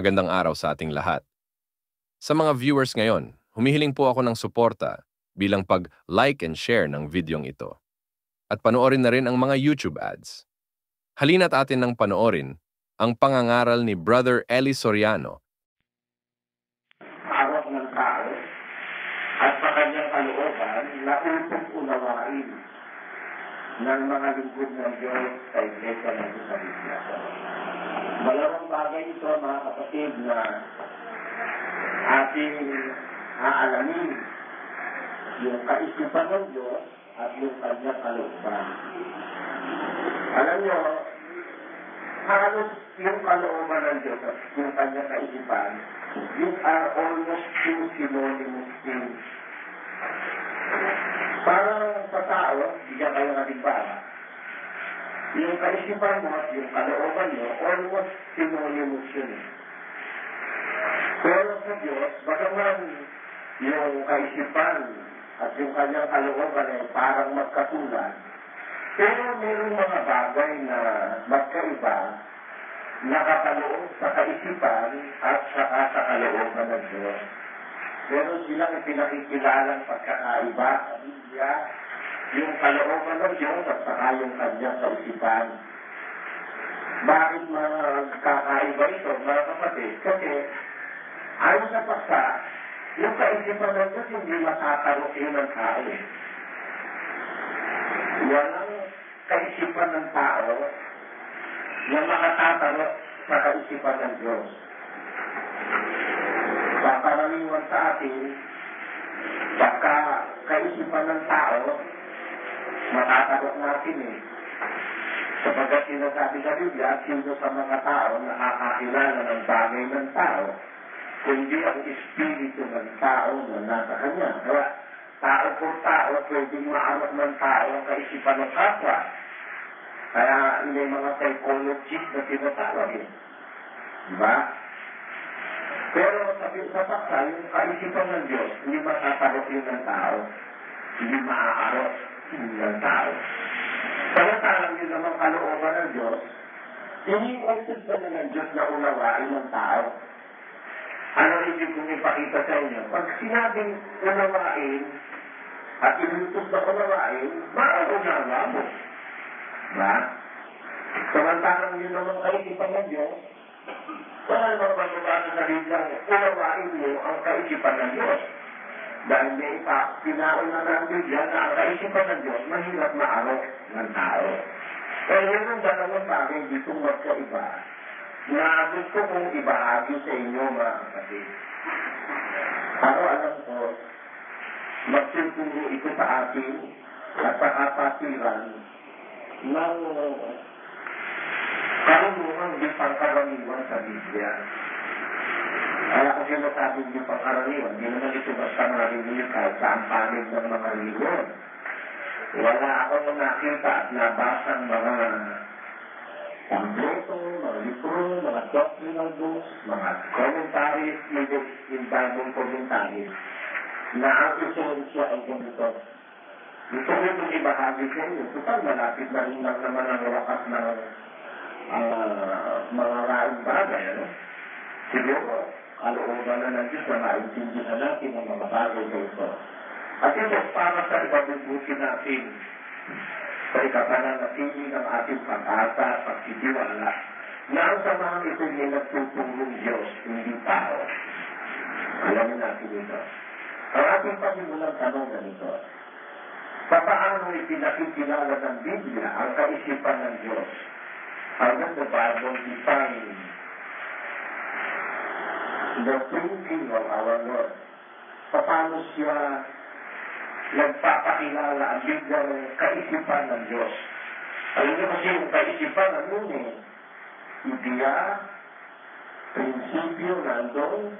Magandang araw sa ating lahat. Sa mga viewers ngayon, humihiling po ako ng suporta bilang pag-like and share ng videong ito. At panoorin na rin ang mga YouTube ads. Halina't atin nang panoorin ang pangangaral ni Brother Eli Soriano. Hawak ng tao at sa kanyang kalooban na upang unawain ng mga lingkod ng Diyos sa Iglesia ng sa Biblia. Dalawang bagay ito, mga kapatid, na ating aalamin: yung kaisipan ng Diyos at yung kanyang kalooban. Alam nyo, halos yung kalooban ng Diyos at yung kanyang kaisipan, these are almost two synonymous things. Parang sa tao, bigyan kayo ng timbala. Yung kaisipan mo at yung kalooban mo, almost synonymous yun. Pero sa Diyos, bagaman yung kaisipan at yung kanyang kalooban ay parang magkatulad, pero mayroong mga bagay na magkaiba, nakakaloob sa kaisipan at saka sa kalooban ng Diyos. Pero silang ipinakikilalang pagkakaiba sa Biblia, yung kalooban ng Diyos at saka yung kanyang kaisipan. Bakit magkakaiba ito, mga kapatid? Kasi ayon sa paksa, yung kaisipan ng Diyos hindi matatarok yun ng tao. Walang kaisipan ng tao na makatatarok sa kaisipan ng Diyos. Sa karaniwan sa atin, pagka kaisipan ng tao, matatarok natin Sapagkat sinasabi sa Biblia, sino sa mga tao nakakakilala ng bagay ng tao, kundi ang espiritu ng tao na nasa kanya. Kaya tao por tao, pwedeng maarok ng tao ang kaisipan ng kapwa. Kaya may mga psychologist na tinatawag Diba? Pero sa paksa, yung kaisipan ng Diyos, hindi matatarok yun ng tao. Hindi maaarok ng tao. Samantalang yun namang kalooban ng Diyos, iniuntod pa na ng Diyos na unawain ng tao. Ano ibig kong ipakita sa inyo? Pag sinabing unawain at inuntod na unawain, maaunawa mo. Diba? Samantalang yun namang kaisipan ng Diyos, wala naman magbabago sa Biblia, unawain mo ang kaisipan ng Diyos. Dahil may pinauna ng Biblia na ang kaisipan ng Diyos mahirap maarok ng tao. Kaya yun ang dalawang bagay dito magkaiba na gusto kong ibahagi sa inyo, mga kapatid. Ako alam ko, magtuturo ito sa atin at sa kapatiran ng karunungan di pangkaraniwan sa Biblia. Kaya kasi nasabing di pangkaraniwan, di naman ito basta marinig kahit sa panig ng mga reliyon. Wala akong nakita at nabasang mga pamphleto, mga libro, mga doctrinal books, mga commentaries, in Bible commentaries, na ang esensya ay ganito. Gusto ko itong ibahagi sa inyo. Total, malapit na rin lang naman ang wakas ng mga raing bagay. Siguro, kalooban na ng Diyos na maintindihan natin ang mga bagay na ito. At ito, para sa ibabubuti natin sa ikapananatili ng ating pag-asa at pagtitiwala na ang samahan ito ay nagtutulong Diyos, hindi tao. Alamin natin ito. Ang ating pasimulang tanong ganito: paano ipinakikilala ng Biblia ang kaisipan ng Diyos? How does the Bible define the thinking of our Lord? Paano siya nagpapakilala ang Biblia ng kaisipan ng Diyos? Alam niyo kasi yung kaisipan ng ideya, prinsipyo, nandun,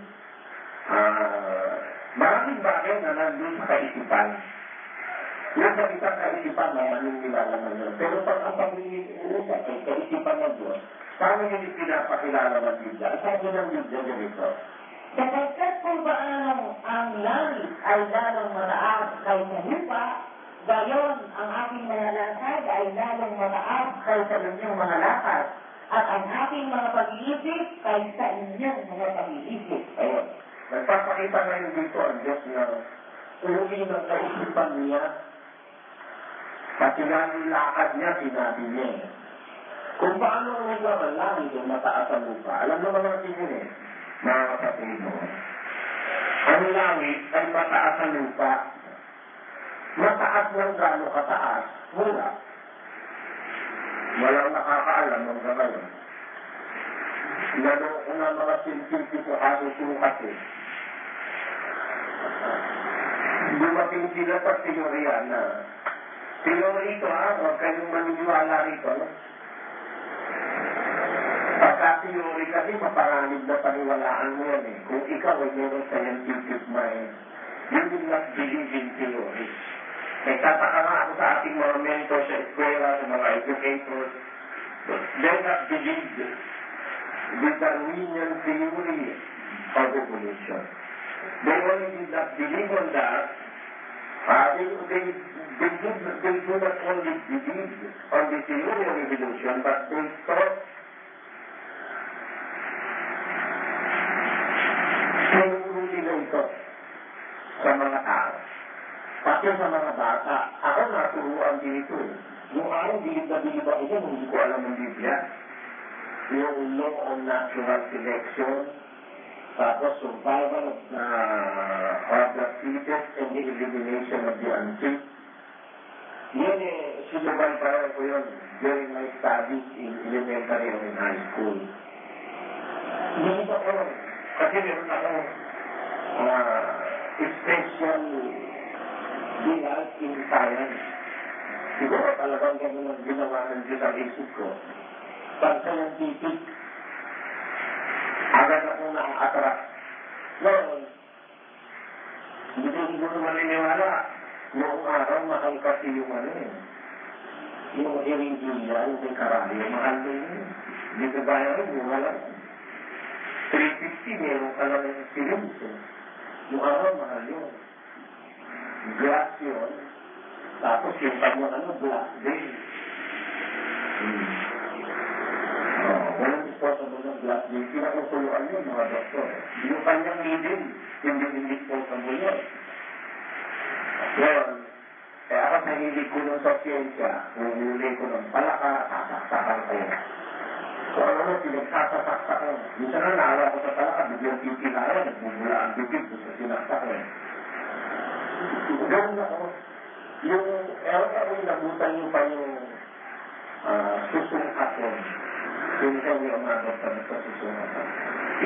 maraming bagay na nandun sa kaisipan. Yung salitang kaisipan na manunilala ng Diyos. Pero pag ang pag-iusap ay kaisipan ng Diyos, paano yun pinapakilala ng Biblia? Sabi ng Biblia ganito: sapagkat kung paano ang langit ay lalong mataas kaysa lupa, gayon ang aking mga lakad ay lalong mataas kaysa inyong mga lakad. at ang aking mga pag-iisip ay sa inyong mga pag-iisip. Ayun. Nagpapakita ngayon dito ang Diyos na uli ng kaisipan niya, pati nga yung lakad niya, sinabi niya. Kung paano ang naglaman langit o mataas ang lupa, alam naman natin yun mga kapatid mo. Ang langit ay mataas ang lupa. Mataas ng gano'ng kataas, wala. Walang nakakaalam hanggang ngayon. Lalo kung ang mga sintitiko kasusukat dumating sila sa teorya na teorya ito huwag kayong maniniwala rito. Pagka teorya kasi maparanib na paniwalaan mo yan Kung ikaw ay meron scientific mind, you will not believe in theory. Nagtataka nga ako sa ating mga mentors sa eskwela, sa mga educators, they not believe the Darwinian theory of evolution. They only did not believe on that. They do not only believe on the theory of evolution, but they thought tinuro nila ito sa mga tao. Pati sa mga bata, ako naturuan din ito. Yung araw, bilib na bilib ako dyan, hindi ko alam ang Biblia. Yung law of natural selection, tapos survival of the fittest and the elimination of the unfit. Yun sinubay pa ko yun during my studies in elementary and in high school. Hindi ako, kasi meron ako special delight in science. Siguro talagang gano'n ang ginawa ng Diyos ang isip ko. Pag-scientific, agad akong nakaka-attract. Noon, hindi siguro maniniwala. Noong araw, mahal kasi yung yung hiringgila, yung may karaya, mahal na yun. Hindi ka gaya rin, yung wala. 350, meron ka lang yung silinso. Yung araw, mahal yun. Glass yun. Tapos yung kanyang black day. Walang disposable ng black day. Pinakukuluan yun, mga doktor. Yung kanyang needle, hindi disposable yun. Ngayon, kaya ako nahilig ko nun sa siyensya, humuli ko ng palaka, sasaksakan ko. So ano, pinagsasaksak ko. Minsan na naawa ko sa palaka, biglang titinayan, nagbubula ang bibig ko sa sinaksak ko. Ganoon ako. Yung, ewan ako yung nabutan yung pa yung susungkat ko. Yung kami umagot sa susungkat ko.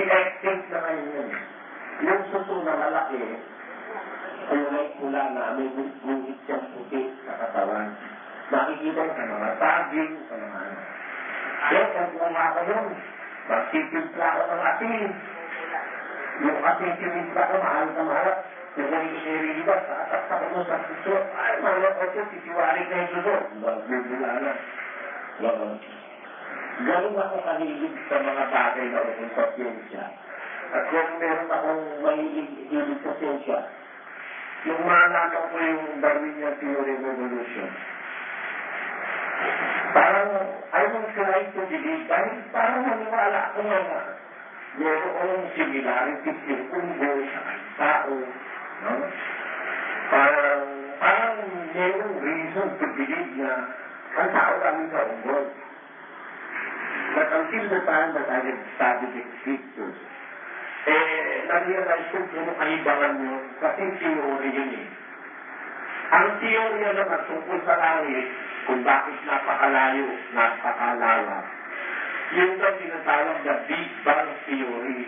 I-extinct na ngayon yun. Yung susung na malaki, kulay pula na may guhit siyang puti sa katawan. Makikita ko sa mga saging, sa mga ano. Kaya kung kumaka yun, magsitimpla ko ng asin. Yung asin tinimpla ko, mahal na mahal. Kung i-share ba, sa atak ko sa suso, ay, mahal ko ito, titiwari na yung suso. Magbibula na. Ganun ako kahilig sa mga bagay na ukong sa siyensya. At kung meron akong mahilig sa siyensya, yung maalala ko yung Darwinian theory of evolution. Parang, I will try to believe, dahil parang maniwala ko nga merong similarities yung unggoy sa tao. No? Parang merong reason to believe na ang tao kami sa unggoy. But until the time that I had studied the scriptures, na-realize ko kung kaibangan nyo, kasi theory yun Ang teorya naman tungkol sa langit, kung bakit napakalayo, napakalala. Yun daw tinatawag na Big Bang Theory.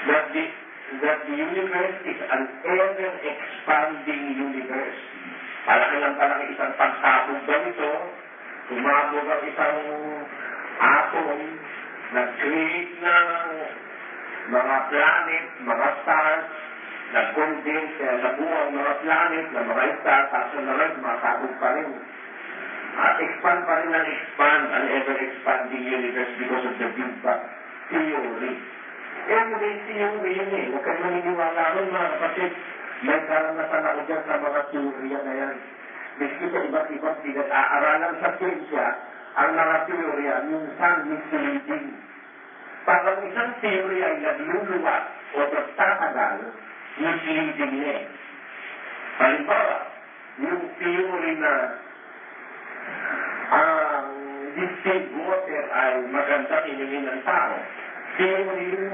That the universe is an ever-expanding universe. Parang isang pagsabog daw ito, tumabog ang isang atom, nag-create ng mga planet, mga stars, nag-condense, nabuo ang mga planet, ng mga stars, tapos na rin, masabog pa rin. Expand pa rin ang expand, an ever-expanding universe because of the Big Bang Theory. Anyway, theory yun Huwag kayo maniniwala rin mga kapatid. May karanasan ako dyan sa mga teorya na yan. Miski sa iba't ibang pinag-aaralan sa siyensya, ang narateorya, minsan misleading. Parang isang theory ay nagluluwat o nagtatagal, misleading niya. Halimbawa, yung theory na ang distilled water ay maganda iningin ng tao, theory yung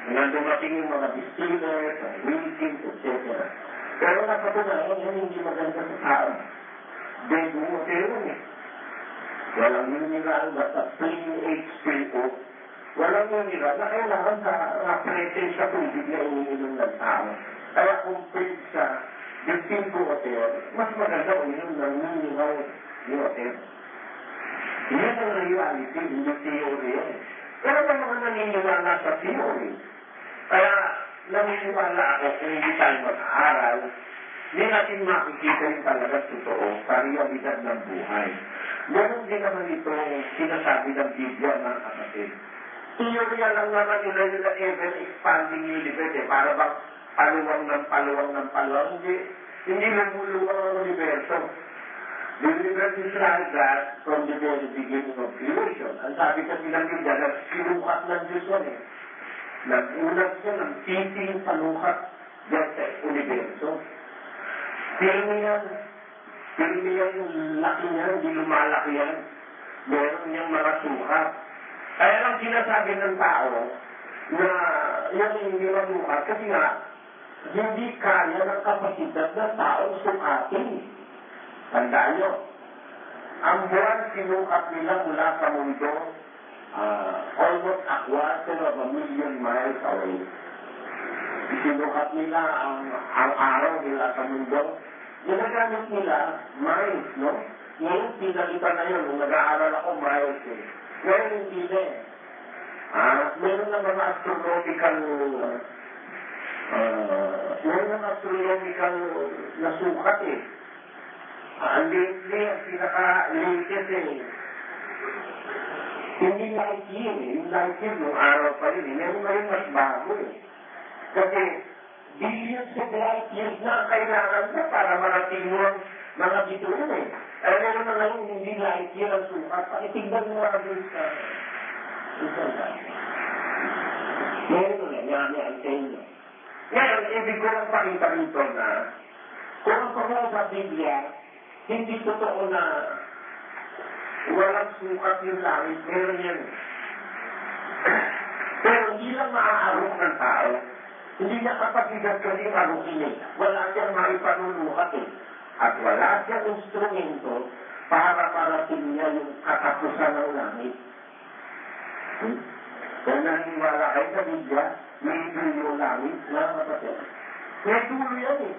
na dumating yung mga distillers, Wilkins, etc. Pero napatunayan yun hindi maganda sa tao. Dead water yun eh. Walang mineral, basta plain H2O. Walang mineral na kailangan sa presence sa tubig na iniinom ng tao. Kaya compared sa distilled water, mas maganda uminom ng mineral water. Yan ang reality, hindi theory yun. Pero may mga naniniwala sa theory. Kaya naniniwala ako kung hindi tayo mag-aaral, hindi natin makikita yung talagang totoo sa realidad ng buhay. Ganon din naman itong sinasabi ng Biblia ng kapatid. Teorya lang naman nila yung ever-expanding universe para bang paluwang ng paluwang ng paluwang. Hindi lumuluwang ang universo. The universe is like that from the very beginning of creation. Ang sabi kasi ng Biblia, nagsilukat ng Diyos yan eh. Nag-ulat siya ng titing palukat dyan sa universo. Pirmi yan yung laki niya, hindi lumalaki yan. Meron niyang mga sukat. Kaya lang sinasabi ng tao na yan hindi masukat kasi nga hindi kaya ng kapasidad ng tao sukatin. Tandaan nyo, ang buwan sinukat nila mula sa mundo almost a quarter of a million miles away. Sinukat nila ang araw nila sa mundo. Ginagamit nila miles, no? Ngayon, pinalitan na yun. Nung nag-aaral ako, miles eh. Ngayon, hindi na eh. Meron na mga astronomical na sukat eh. Lately, ang pinaka-latest eh. Hindi light year eh. Yung light year, nung araw pa rin eh. Meron na yung mas bago eh. Kasi, billions of light years na kailangan mo para marating mo ang mga bituin eh. Kaya meron na ngayon hindi light year ang sukat. Pakitignan mo nga doon sa meron na yan ang tenyo. Ngayon, ibig ko lang pakita rito na kung ako sa Biblia, hindi totoo na walang sukat yung langit. Meron yan. Pero hindi lang maaarok ng tao. Hindi niya kapagitan kasi marukin eh. Wala siyang maipanunukat eh. At wala siyang instrumento para marating niya yung katapusan ng langit. Kaya naniniwala kayo sa Biblia, may dulo langit na kapatid. May dulo yan eh.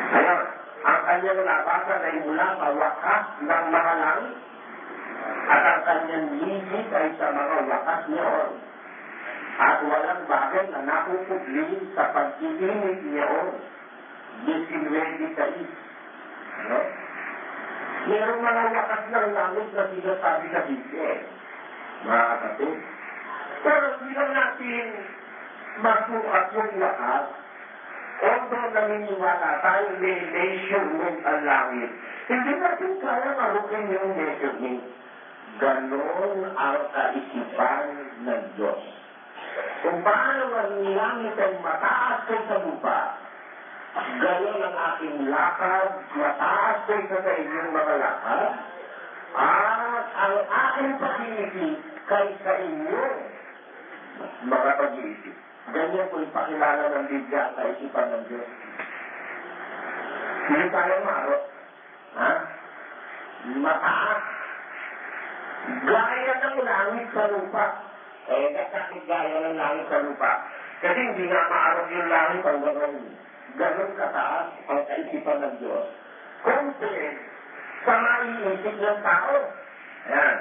Kaya, ang kanyang labasan ay mula sa wakas ng mga langit. At ang kanyang limit ay sa mga wakas niyon. At walang bagay na nakukupli sa pag-iinit niyon. 19:26. Ano? Merong mga wakas ng langit na sinasabi sa Biblia. Mga kapatid. Pero hindi lang natin masukat yung wakas. Although naniniwala tayo may measurement ang langit, hindi natin kaya marukin yung measurement. Ganon ang kaisipan ng Diyos. Kung paano ang langit ay mataas kaysa lupa, ganon ang aking lakad, mataas kaysa sa inyong mga lakad, at ang aking pag-iisip kaysa inyong mga pag-iisip. Ganyan po ipakilala ng Biblia ang kaisipan ng Diyos. Hindi tayo maarot. Mataas. Gaya ng langit sa lupa. Bakit gaya ng langit sa lupa? Kasi hindi nga maarot yung langit ang ganon kataas ang kaisipan ng Diyos. Compared sa maiisip ng tao. Ayan.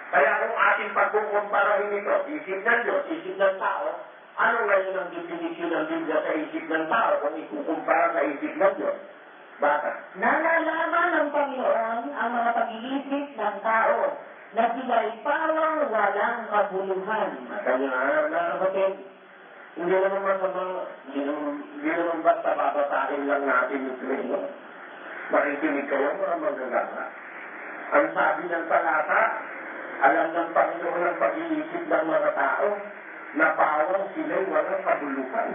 Kaya kung ating pagkukumparahin ito, isip ng Diyos, isip ng tao, ano ngayon ang definisyon ng Biblia sa isip ng tao kung ikukumpara sa isip ng Diyos? Bakit? Nalalaman ng Panginoon ang mga pag-iisip ng tao na sila'y parang walang kabuluhan. Kaya na kapatid, hindi naman masama, hindi naman basta babasahin lang natin yung Krino. Makikinig kayo mga manggagana. Ang sabi ng talata, alam ng Panginoon ang pag-iisip ng mga tao na pawang sila'y walang kabulukan.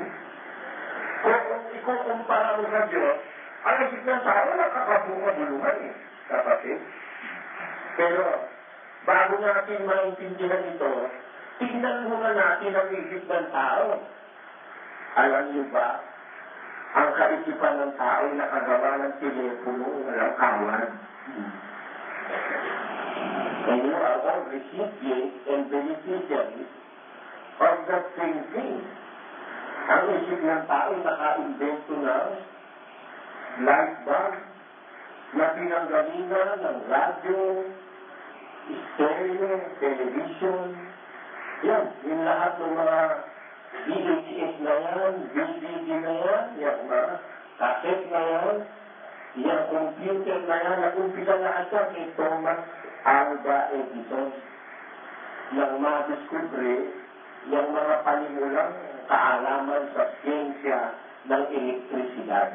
Kung ikukumpara mo sa Diyos, ang isip ng tao nakakabulukan eh, kapatid. Pero bago natin maintindihan ito, tingnan muna natin ang isip ng tao. Alam niyo ba, ang kaisipan ng tao ay nakagawa ng telepono, walang kawan. And you are all recipients and beneficiaries of the same thing. Ang isip ng tao ay naka-invento ng light bulb na pinanggalina ng radyo, stereo, television. Yan, yung lahat ng mga VHS na yan, DVD na yan, yung mga cassette na yan, yung computer na yan, nag-umpisa lahat yan kay Thomas Alva Edison nang madiskubre yung mga panimulang kaalaman sa siyensya ng elektrisidad.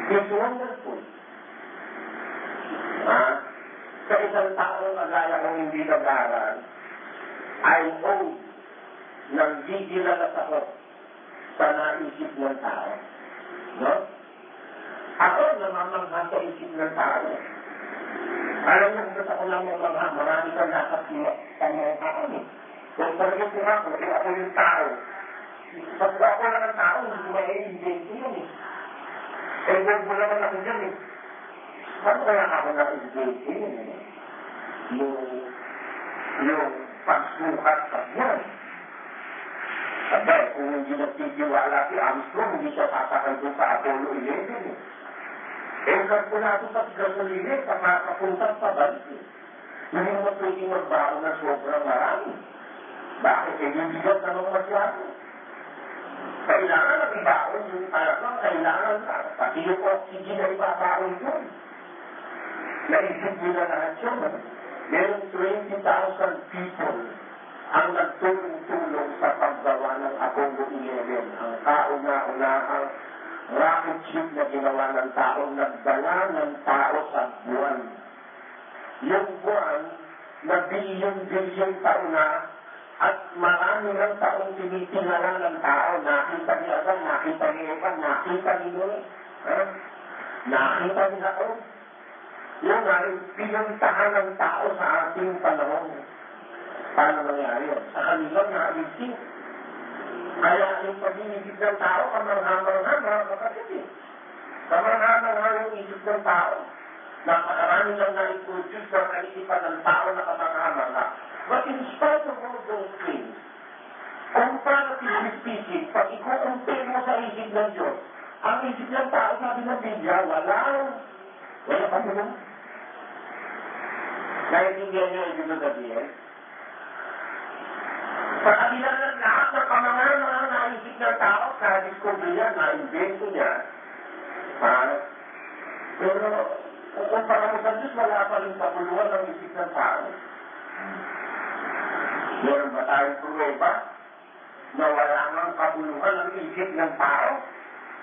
It's wonderful. Sa isang taong kagaya kong hindi nag-aaral, I owe ng gigilalas ako sa naisip ng tao. No? Ako namamangha sa isip ng tao. Alam mo kung ako namamangha, marami kang nakapamanghaan eh. Kung talaga po ako, ako yung tao. Pag ako lang ang tao, hindi ma-invento yun eh. Eh, huwag mo naman ako dyan eh. Paano kaya ako na-invento yun eh? Yung pagsukat sa yan. Sabay, kung hindi nagtitiwala si Armstrong, hindi siya sasakay doon sa Apollo 11 eh. Eh, kalkulado sa gasolina, sa makapunta sa bansi. Hindi mo pwedeng magbaho na sobrang marami. Bakit? Eh, hindi bigat naman masyado. Kailangan ang ibaon yung talagang kailangan ka. Pati yung oxygen na ibabaon yun. Naisip nila lahat yun. Meron 20,000 people ang nagtulong-tulong sa paggawa ng Apollo 11. Ang kauna-unahang rocket ship na ginawa ng tao, nagdala ng tao sa buwan. Yung buwan na bilyon-bilyon taon na at marami ng taong tinitingala ng tao, nakita ni Adam, nakita ni Eva, nakita ni Noe, nakita ni Jacob. Yung ay pinuntahan ng tao sa ating panahon. Paano nangyari yun? Sa kanilang naisip. Kaya yung pag-iisip ng tao, kamangha-mangha, mga kapatid eh. Kamangha-mangha yung isip ng tao. Napakarami lang na-produce ng kaisipan ng tao na kamangha-mangha. But in spite of all those things, comparatively speaking, pag ikukumpare mo sa isip ng Diyos, ang isip ng tao, sabi ng Biblia, wala pa mo lang. Naintindihan niyo yung ibig sabihin? Sa kabila ng lahat ng kamangha-mangha na isip ng tao, na-discover niya, na-invento niya, pero kung kumpara mo sa Diyos, wala pa rin kabuluhan ng isip ng tao. Meron ba tayong pruweba na wala nang kabuluhan ng isip ng tao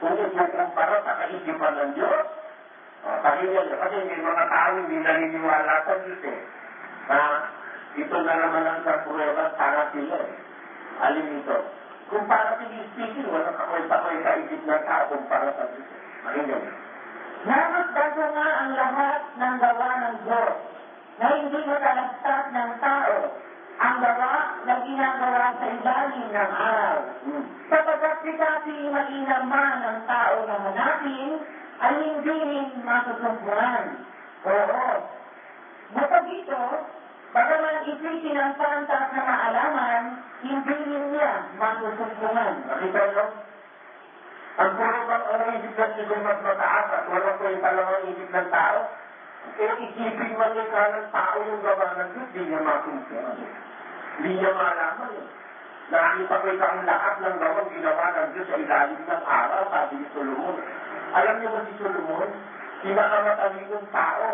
kung ikukumpara sa kaisipan ng Diyos? Pakinggan niyo, kasi may mga tao hindi naniniwala sa Diyos eh. Ito na naman ang sa pruweba, sana sila eh. Alin ito? Comparatively speaking, walang kakwenta-kwenta isip ng tao kumpara sa Diyos. Pakinggan niyo. Namas bago nga ang lahat ng gawa ng Diyos na hindi matalagtas ng tao ang gawa na ginagawa sa ilalim ng araw. Sapagkat dati mainama ng tao na hanapin ay hindi rin masusubuan. Oo. Bukod dito, bagaman ito'y sinasantas na maalaman, hindi rin niya masusubuan. Nakita nyo? Ang puro bang ang isip ng Diyos ay mas mataas at walang kwenta lang ang isip ng tao? Eh, isipin man yung ng tao yung gawa ng Diyos, di niya masuntuan. Hindi niya malaman eh. Nakita ko ang lahat ng gawang ginawa ng Diyos sa ilalim ng araw, sabi ni Solomon. Alam niyo ba si Solomon? Pinakamatalingong tao.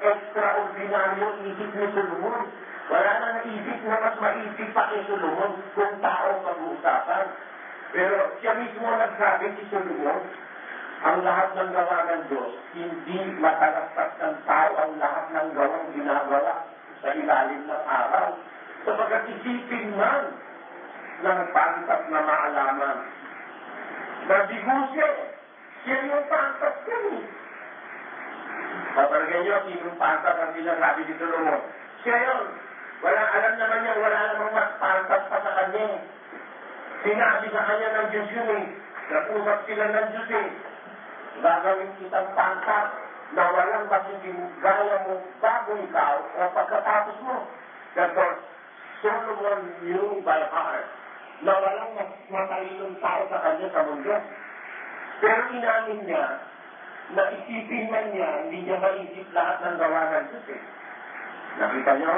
Extraordinaryo isip ni Solomon. Wala na naisip na mas maisip pa kay Solomon kung tao pag-uusapan. Pero siya mismo nagsabi si Solomon, ang lahat ng gawa ng Diyos, hindi matalastas ng tao ang lahat ng gawang ginagawa sa ilalim ng araw. Sabagat isipin man ng pantas na maalaman na si Jose, siya yung pantas ko. Kapalagay niyo, sinong pantas ang sinasabi ni Solomon? Siya yun. Alam naman niya, wala namang mas pantas pa sa kanya. Sinabi sa kanya ng Diyos yun eh. Nag-usap sila ng Diyos eh. Gagawin kitang pantas na walang magiging gaya mo bago ikaw o pagkatapos mo. Therefore, Solomon knew by heart na walang matalinong tao sa kanya sa mundo. Pero inamin niya na isipin man niya, hindi niya maisip lahat ng gawa ng Diyos eh. Nakita niyo?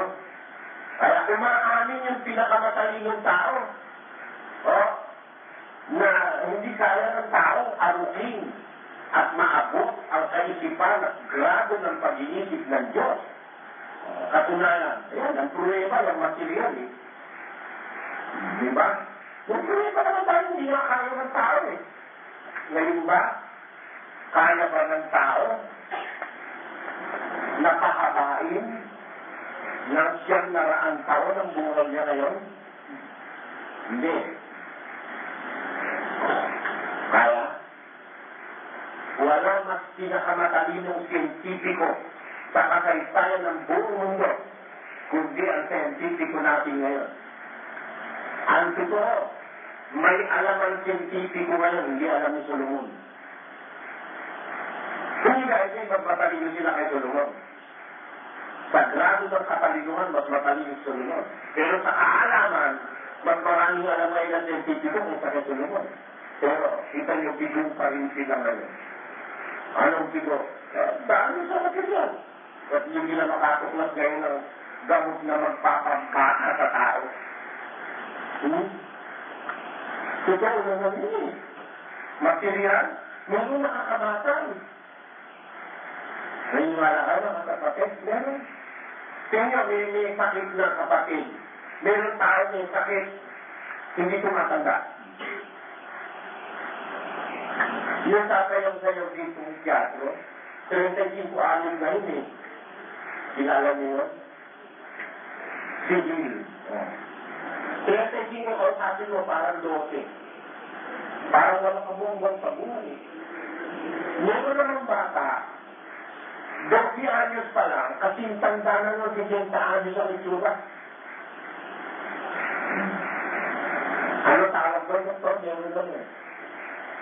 Kaya umaamin yung pinakamatalinong tao. Na hindi kaya ng tao arutin at maabot ang kaisipan at grado ng pag-iisip ng Diyos. Katunayan, ayan, ang pruweba, yung material eh. Diba? Yung pruweba naman tayo, hindi na kaya ng tao eh. Ngayon ba, kaya ba ng tao na pahabain ng 100 taon ang buhay niya ngayon? Hindi. Kaya, wala mas pinakamatalinong siyentipiko sa kasaysayan ng buong mundo kundi ang siyentipiko natin ngayon. Ang totoo, may alam ang siyentipiko ngayon, hindi alam ni Solomon. Kung dahil mas matalino sila kay Solomon. Sa grado ng katalinuhan, mas matalino si Solomon. Pero sa kaalaman, mas maraming alam ngayon ang siyentipiko kaysa kay Solomon. Pero kita niyo, bigong pa rin sila ngayon. Anong bigo? Dami sa material. At hindi na makatuklas ngayon ng gamot na magpapabata sa tao. Totoo naman yun. Material, meron nakakabatang. Naniniwala ka na kapatid? Meron. Tingnan, may sakit na kapatid. Meron tayo may sakit. Hindi tumatanda. Yung tatayang sa'yo dito ng teatro, 35 anim na yun eh. Kilala niyo yun? Si Bill. 35 o sabi mo parang 12. Parang wala kabuang sa buhay. Meron namang bata, 12 anyos pa lang, kasing tanda na ng 60 anyos ang itsura. Ano tawag ba ito? Meron ba yun?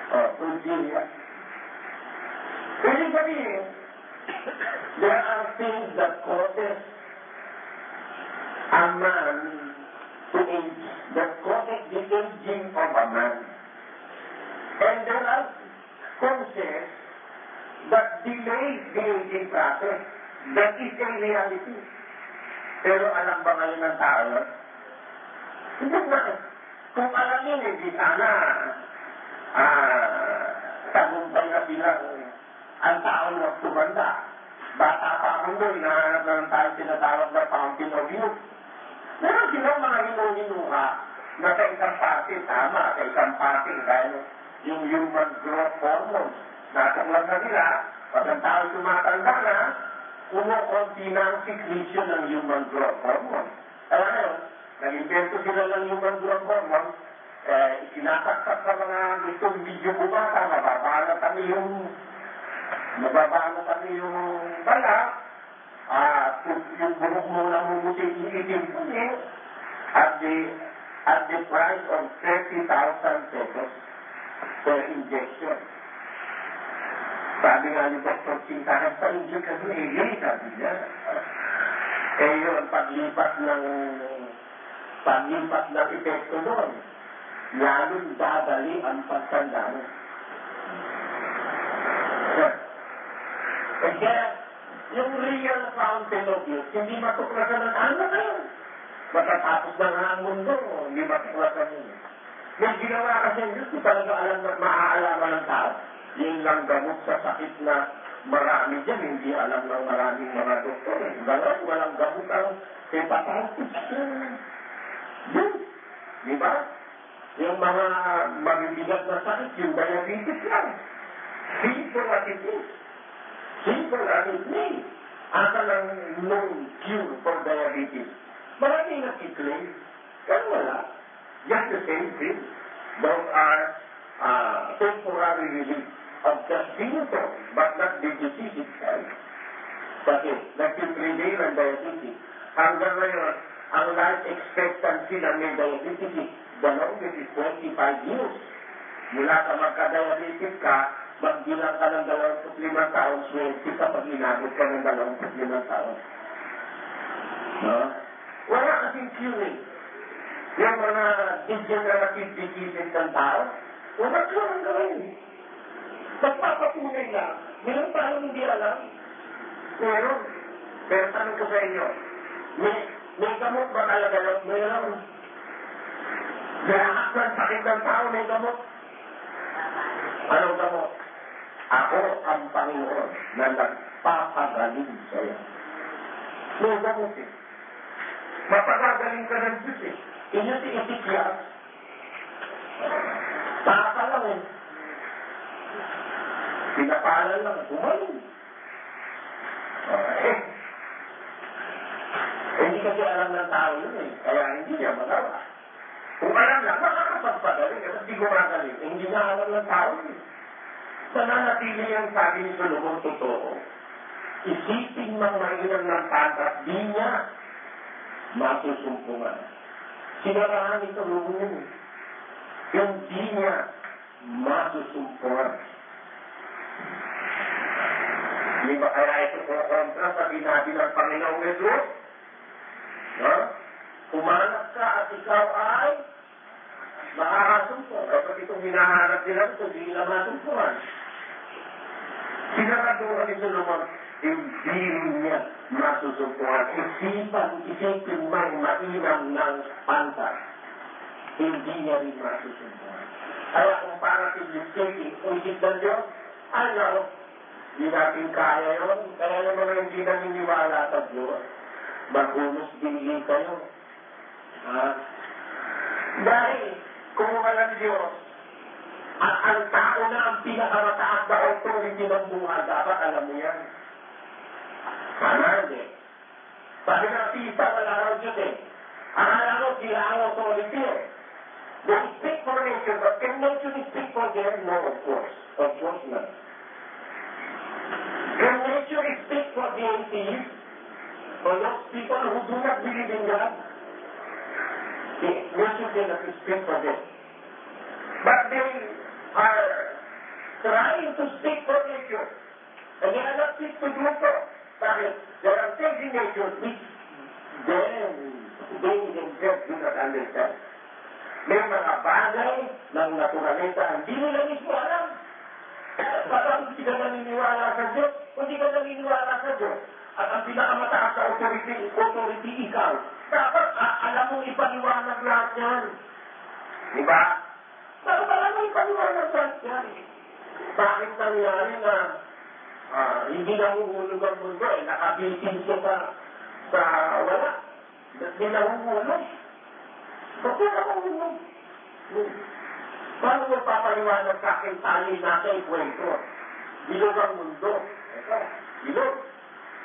Pulsilia. Ibig sabihin, there are things that causes a man to age, that causes the aging of a man. And there are causes that delay the aging process. That is a reality. Pero alam ba ngayon ng tao yun? Hindi na. Kung alam yun, hindi sana tagumpay na bilang ang taong nagtumanda. Bata pa ako doon, nahanap na lang tayo tinatawag na fountain of youth. Meron silang mga hinuhinuha na sa isang parte, tama, sa isang parte, dahil yung human growth hormones, natuklan na nila, pag ang tao tumatanda na, kumukunti na ang secretion ng human growth hormones. Kaya ngayon, nag-invento sila ng human growth hormones, sinasaksak sa mga gustong video bumata, mababa na kami yung bala, yung buhok mo na mumuti-iitim po at the price of 30,000 pesos per injection. Sabi nga ni Dr. Sintahan, pa-inject ka doon, sabi niya. Yun, paglipat ng epekto doon, lalong dadali ang pagtanda mo. Kaya, yung real fountain of youth, hindi matuklasan ng ano ngayon. Matatapos na nga ang mundo, hindi matuklasan yun. May ginawa kasi ang Diyos, talaga alam na maaalaman ng tao. Yun lang gamot sa sakit na marami dyan, hindi alam ng maraming mga doktor. Ganon, walang gamot ang hepatitis. Yun, di ba? Yung mga mabibigat na sakit, yung diabetes lang. Simple as it is. Simple as it may. Asa ng known cure for diabetes. Maraming nag-claim. Pero wala. Just the same thing. Those are temporary relief of the symptoms, but not the disease itself. Kasi, nag-prevail ang diabetes. Hanggang ngayon, ang life expectancy ng may diabetes is the longest is 25 years. Mula sa magka-diabetes ka, magbilang ka ng 25 taon, 20 kapag inabot ka ng 25 taon. No? Wala kasing curing. Yung mga degenerative diseases ng tao, wala kang gawin. Pagpapatunay lang, meron tayong hindi alam. Meron. Pero tanong ko sa inyo, may gamot ba talaga lang? Meron. Lahat ng sakit ng tao may gamot. Anong gamot? Ako ang Panginoon na nagpapagaling sa'yo. May gamot eh. Mapagagaling ka ng Diyos eh. Inyo si Ezekiel. Taka lang eh. Pinapalan lang. Gumaling. Okay. Hindi kasi alam ng tao yun eh. Kaya hindi niya magawa. Kung alam lang, makakapagpagaling. Kasi hindi gumagaling. Hindi niya alam ng tao yun. Nananatili ang sabi ni Solomon totoo. Isipin mang mainam ng pantas, di niya masusumpungan. Sinarahan ni Solomon yun. Yung di niya masusumpungan. Di ba kaya ito po kontra sa binabi ng Panginoong Jesus? No? Pumanap ka at ikaw ay makakasumpungan. Kapag itong hinahanap nila, ito di nila masumpungan. Sinaraduhan ni Solomon, hindi niya masusumpungan. Isipin mang mainam ng pantas, hindi niya rin masusumpungan. Kaya kung parating speaking, kung isip ng Diyos, ano, hindi natin kaya yun. Kaya yung mga hindi naniniwala sa Diyos, maghunos bili kayo. Dahil, kung walang Diyos, ang tao na ang pinakamataas na authority ng buhay, dapat alam mo yan. Sana hindi. Sabi ng tita, wala raw Diyos eh. Ang alam mo, sila ang authority eh. They speak for nature, but can nature speak for them? No, of course. Of course not. Can nature speak for the atheists? For those people who do not believe in God? Nature cannot speak for them. But they are trying to speak for nature. And they are not fit to do so. Bakit? There are things in nature which they themselves do not understand. May mga bagay ng naturalita hindi nila mismo alam. Parang hindi ka naniniwala sa Diyos, hindi ka naniniwala sa Diyos. At ang pinakamataas sa authority ikaw. Dapat alam mo ipaliwanag lahat yan. Diba? Dapat alam mo ipaliwanag lahat yan. Bakit nangyari na hindi nahuhulog ang mundo eh, nakabitin siya sa wala. Hindi nahuhulog. Bakit nahuhulog? Paano mo papaliwanag sa akin tayo nasa ikwento? Bilog ang mundo. Ito, bilog.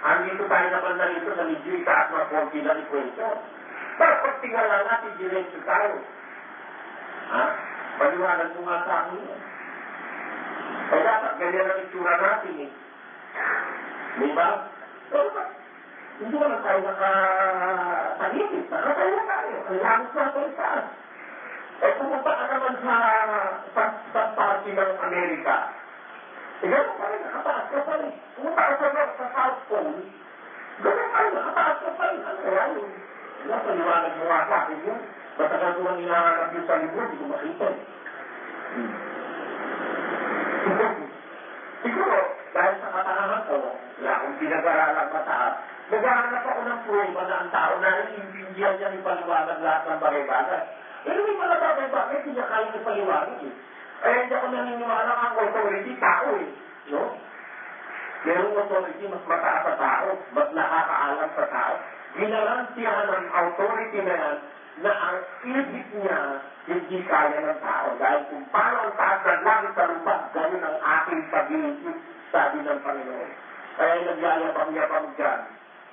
Andito tayo naman na rito sa medyo itaas na konti na ikwento. Pero pag tingala natin, diretso tayo. Paliwanag mo nga sa akin yan. Kaya dapat ganyan ang itsura natin eh. Diba? Pero ba? Hindi naman tayo nakatahimik. Nakatayo na tayo. Ang langit na tayo saan. Eh pumunta ka naman sa party ng Amerika. Eh gano'n pa rin, nakataas ka pa rin. Pumunta ka sa South Pole. Gano'n pa rin, nakataas ka pa rin. Ano yan? Paliwanag mo nga sa akin yun. Matagal ko nang hinahanap yun sa libro, hindi ko makita eh. Siguro, dahil sa katanahan ko, wala akong pinag-aralang mataas, naghahanap ako ng prueba na ang tao na naiintindihan niya ipaliwanag lahat ng bagay-bagay. Pero may mga bagay-bagay, hindi niya kaya ipaliwanag eh. Kaya hindi ako naniniwala ang authority, tao eh. No? Merong authority, mas mataas sa tao, mas nakakaalam sa tao. Ginarantiyahan ng authority na yan na ang isip niya hindi kaya ng tao. Dahil kung paano ang taas ng langit sa lupa, ganun ang aking pag-iisip, sabi ng Panginoon. Kaya nagyayabang-yabang dyan.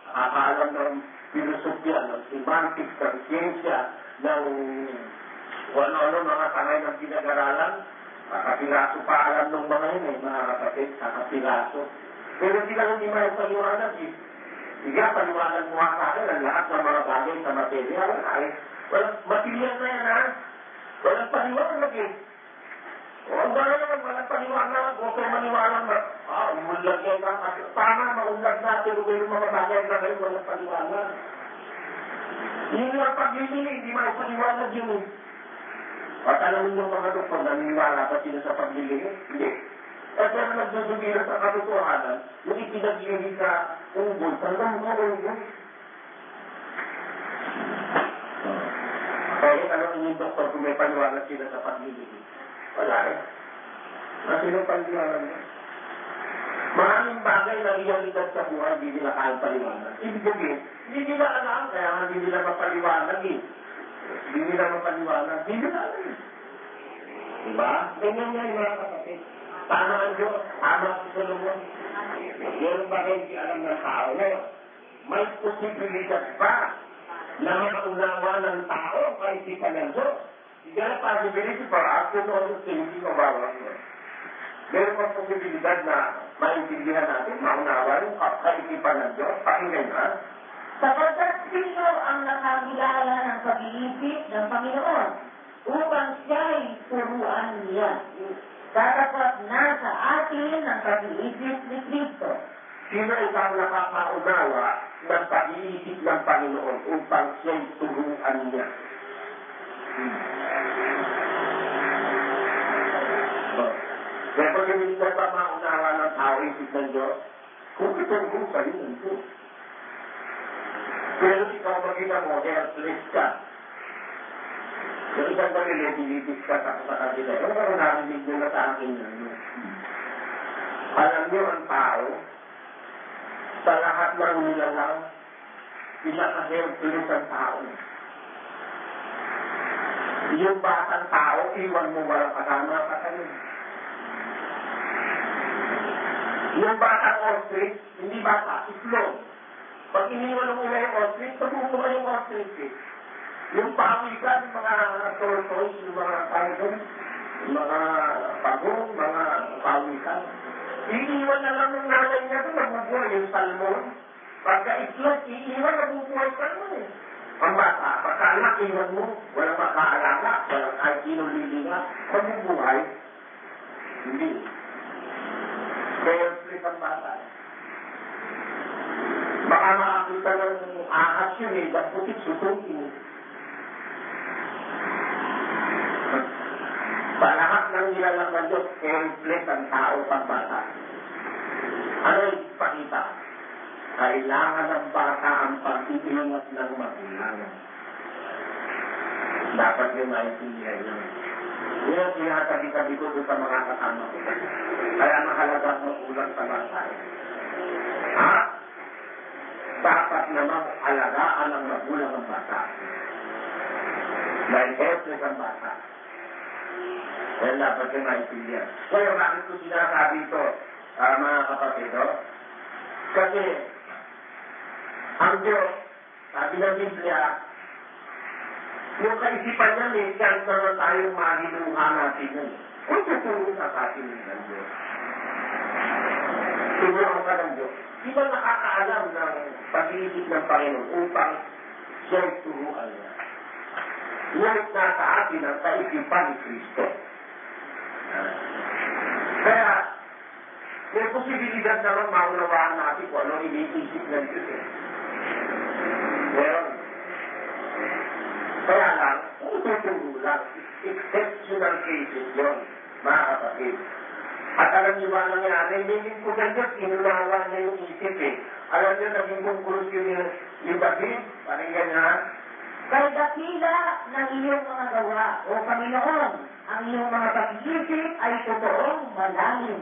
Nakakaalam ng filosofya, ng semantics, ng siyensya, ng ano-ano mga tangay ng pinag-aralan. Kakapiraso pa alam ng mga yun mga kapatid, kakapiraso. Pero sila hindi may paliwanag eh. Sige, paliwanag mo sa akin ang lahat ng mga bagay sa materya. Walang material na yan ha. Walang paliwanag eh. O ang gano'n naman, walang paliwanag. Huwag kayo maniwanag na, umulag yan ka. Tama, maulag na. Pero yung mga bagay na kayo, walang paliwanag. Yun yung paglilili, hindi may paliwanag yun eh. At alam yung mga doktor, naniniwala ba sila sa paglilili? Hindi. At kaya nagdudugila sa katotohanan, yung ipinaglili sa ungol, talagang mga ungol. Kaya alam yung doktor kung may paliwanag sila sa paglilili. Wala eh. Kasi yung paliwanag niya. Maraming bagay na realidad sa buhay, hindi nila kayang paliwanag. Ibig sabihin, hindi nila alam, kaya hindi nila mapaliwanag eh. Hindi nila mapaliwanag, hindi nila alam eh. Diba? Ganyan nga yung mga kapatid. Tama ang Diyos, tama si Solomon. Meron ba hindi alam ng tao ngayon? May posibilidad ba na makaunawa ng tao ang kaisipan ng Diyos? Is there a possibility for us to know the thinking of our Lord? Meron bang posibilidad na maintindihan natin, maunawa yung kaisipan ng Diyos? Pakinggan na. Sapagkat sino ang nakakilala ng pag-iisip ng Panginoon upang siya'y turuan niya. Katapat na sa atin ang pag-iisip ni Kristo. Sino isang nakakaunawa ng pag-iisip ng Panginoon upang siya'y turuan niya? Kaya pag hindi na pa maunawa ng tao isip ng Diyos, kung itong sa rin ng Diyos. Pero ikaw maging mo, helpless ka. Yung isang pamilya, dilitis ka sa kanila. Yung parang narinig nyo na sa akin yan. Alam nyo ang tao, sa lahat ng nilalang, pinaka-helpless ang tao. Yung batang tao, iwan mo walang kasama ka kayo. Yung batang ostrich, hindi bata, itlog. Pag iniwan mo yung ostrich, pag-uwa yung ostrich eh. Yung pawikan, yung mga tortoise, yung mga tiger, yung mga pagong, mga pawikan. Iiwan na lang ng nanay niya ito, nabubuhay yung salmon. Pagka itlog, iiwan, nabubuhay ka naman eh. Ang bata, pagka anak, iwan mo, walang makaalaga, walang kahit sinong lilinga, mabubuhay. Hindi. Kaya split ang bata. Baka makakita ng ahas yun eh, daputik, susukin. Sa lahat ng nilalang ng Diyos, i-reflect ang tao pagbata. Ano yung ipakita? Kailangan ng bata ang pag-iingat ng magulang. Dapat yung maintindihan niya. Yun ang sinatabi-tabi ko doon sa mga kasama ko. Kaya mahalaga ang magulang sa bata. Ha? Dapat namang alagaan ang magulang ng bata. Dahil helpless ang bata. Kaya dapat yung maintindihan. Kaya bakit ko sinasabi ito, mga kapatid, kasi ang Diyos, sabi ng Biblia, yung kaisipan niya, may chance naman tayong mahinuha natin yun. Kung tutulong sa atin ng Diyos. Tulungan ka ng Diyos. Di ba nakakaalam ng pag-iisip ng Panginoon upang siya'y turuan niya? Ngunit nasa atin ang kaisipan ni Kristo. Kaya, may posibilidad naman maunawaan natin kung ano iniisip ng Diyos eh. Meron. Kaya lang, tutulong lang, exceptional cases yun, mga kapatid. At alam niyo ba nangyari, hindi po ng Diyos, inunawa niya yung isip eh. Alam niyo, naging conclusion yung David, parang ganyan. Kay dakila ng iyong mga gawa, o Panginoon, ang iyong mga pag-iisip ay totoong malalim.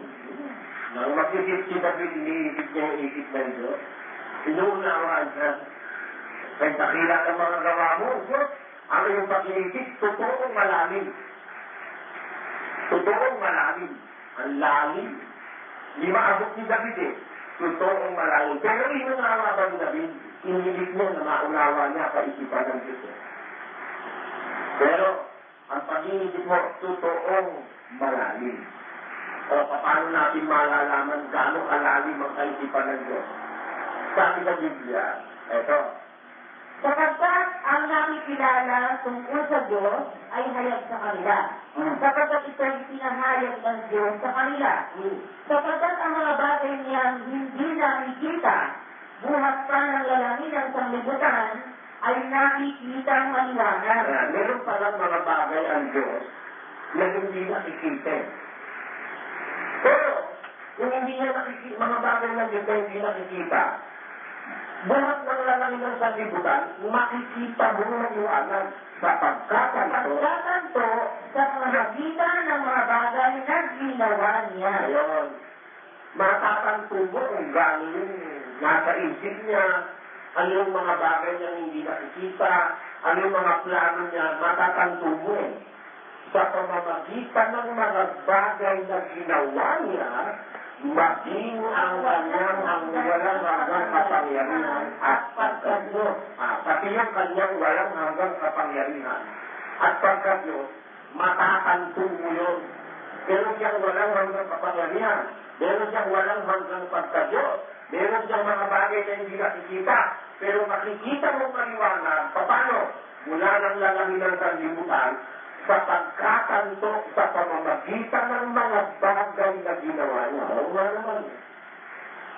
Nang mag-isip si David, iniisip niya yung isip ng Diyos. Inuunawaan siya. Kay dakila ng mga gawa mo, Diyos, ang iyong pag-iisip, totoong malalim. Totoong malalim. Ang lalim. Di maabot ni David eh. Totoong malalim. Pero inunawa ba ni David? Inilit mo na maunawa niya kaisipan ng Diyos. Pero, ang pag-iisip mo, totoong malalim. O paano natin malalaman gaano kalalim ang kaisipan ng Diyos? Sabi sa Biblia, eto, Sapagkat ang nakikilala tungkol sa Diyos ay hayag sa kanila. Sapagkat ito'y pinahayag ng Diyos sa kanila. Sapagkat ang mga bagay niyang hindi nakikita, buhat pa ng lalangin ng sanglibutan, ay nakikita ang maliwanag. Meron palang mga bagay ang Diyos na hindi nakikita. Pero, kung hindi niya nakikita, mga bagay ng Diyos na hindi nakikita, buhat ng lalangin ng sanglibutan, makikita mo ng liwanag sapagkat Pagkakanto sa pamagitan ng mga bagay na ginawa niya. Ngayon, matatanto mo kung gano'n nasa isip niya, ano yung mga bagay niya hindi nakikita, ano yung mga plano niya, matatanto mo eh. Sa pamamagitan ng mga bagay na ginawa niya, maging ang kanyang walang hanggang kapangyarihan at pagkadiyos. Pati yung kanyang walang hanggang kapangyarihan at pagkadiyos, matatanto mo yun. Meron siyang walang hanggang kapangyarihan, meron siyang walang hanggang pagkadiyos, meron siyang mga bagay na hindi nakikita, pero makikita mo maliwanag, paano? Mula ng lalangin ng sanlibutan, sa pagkakanto sa pamamagitan ng mga bagay na ginawa niya. Oo nga naman.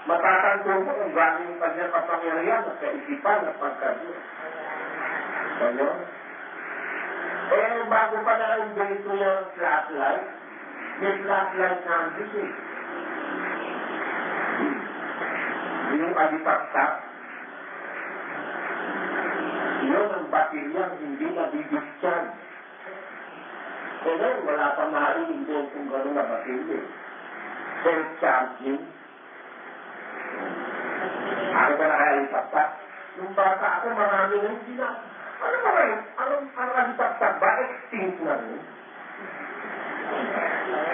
Matatanto mo kung gano'n yung kanyang kapangyarihan at kaisipan at pagkadiyos. Ano? Eh, bago pa na-invento yung flashlight, may flashlight na ang Diyos eh. Yung alipaktak, yun ang bateryang hindi nabibigyan. Kaya wala pa ma-invent kung gano'n na baterya. Self-charging. Ako ba na kaya alipaktak? Nung bata ako, marami na hindi na. Ano ba ngayon? Ang alipaktak ba? Extinct na rin.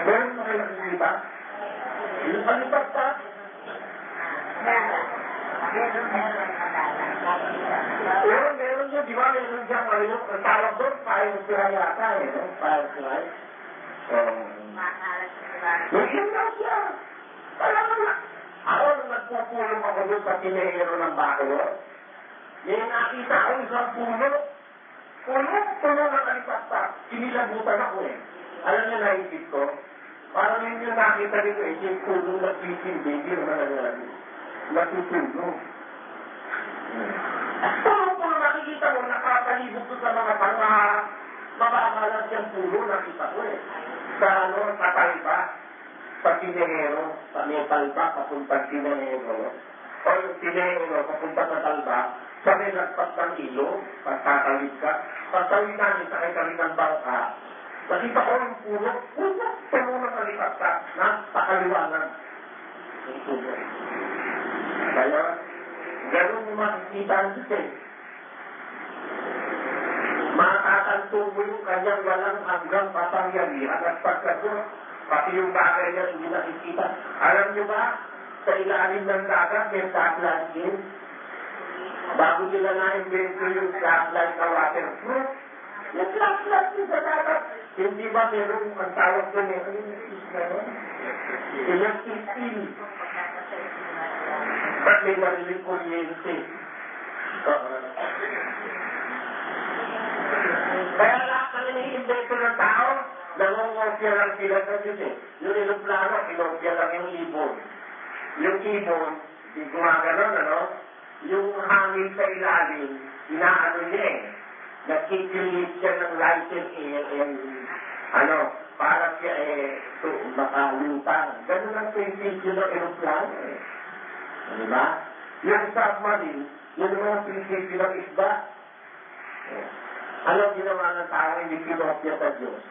Meron na kayo nakikita? Yung alipaktak? Meron yun, di ba? Meron siyang ano yung tawag doon, firefly yata eh, no? Firefly. Yun lang siya. Talagang na. Ako, nung nagpupulong ako doon sa tinehero ng baklo, may nakita ako isang puno. Puno ng alipaktak. Sinilabutan ako eh. Alam niyo naisip ko? Parang yun yung nakita dito eh, yung puno na fishing baby na nangyari. Natutulog. Kung nakikita mo, nakakalibot ko sa mga mabakalas yung pulo, nakita ko eh. Sa talba, sa tinehero, sa may talba, papunta tinehero. O yung tinehero, papunta sa talba, sa may lagpas ng ilog, pagtatawid ka. Pagtawid namin, sakay kami ng bangka. Nakita ko yung pulo, puno ng alipaktak na pakaliwanag. Yung pulo. Kaya, ganun yung makikita ang Diyos eh. Matatanto mo yung kanyang walang hanggang kapangyarihan at pagkadiyos, pati yung bagay niya hindi nakikita. Alam niyo ba, sa ilalim ng dagat, may flashlight din. Bago nila na-invento yung flashlight na waterproof, yung flashlight din sa dagat. Hindi ba meron ang tawag doon eh? Electric eel. Ba't may mariling kuryente? Kaya lahat na nini-invento ng tao, nangongopya lang sila sa Diyos eh. Yung iluplano, inopya lang yung ibon. Yung ibon, gumagano, ano? Yung hangin sa ilalim, inaano niya eh. Nakikilit siya ng light and air and ano, para siya eh, makalutang. Ganun lang po yung prinsipyo ng aeroplano eh. Diba? Yung submarine, yun mga prinsipyo ng isda. Ano ginawa ng tao, hindi kinopya sa Diyos?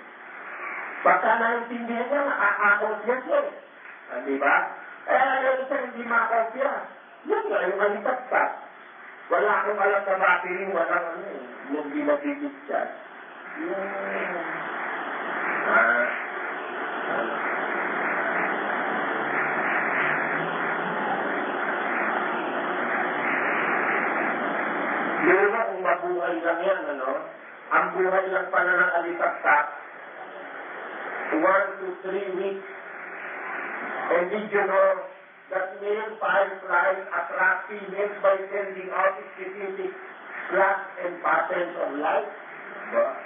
Basta naintindihan niya, nakakakopya siya eh. Diba? Eh, yung isa hindi makopya. Yun nga, yung alipaktak. Wala akong alam sa battery, walang ano eh. Yung binabibigyan. Yun na kung mabuhay lang yan, ano? Ang buhay lang pala ng alitaktak, 1 to 3 weeks. And did you know that male fireflies attract females by sending out specific flash and patterns of light? Diba?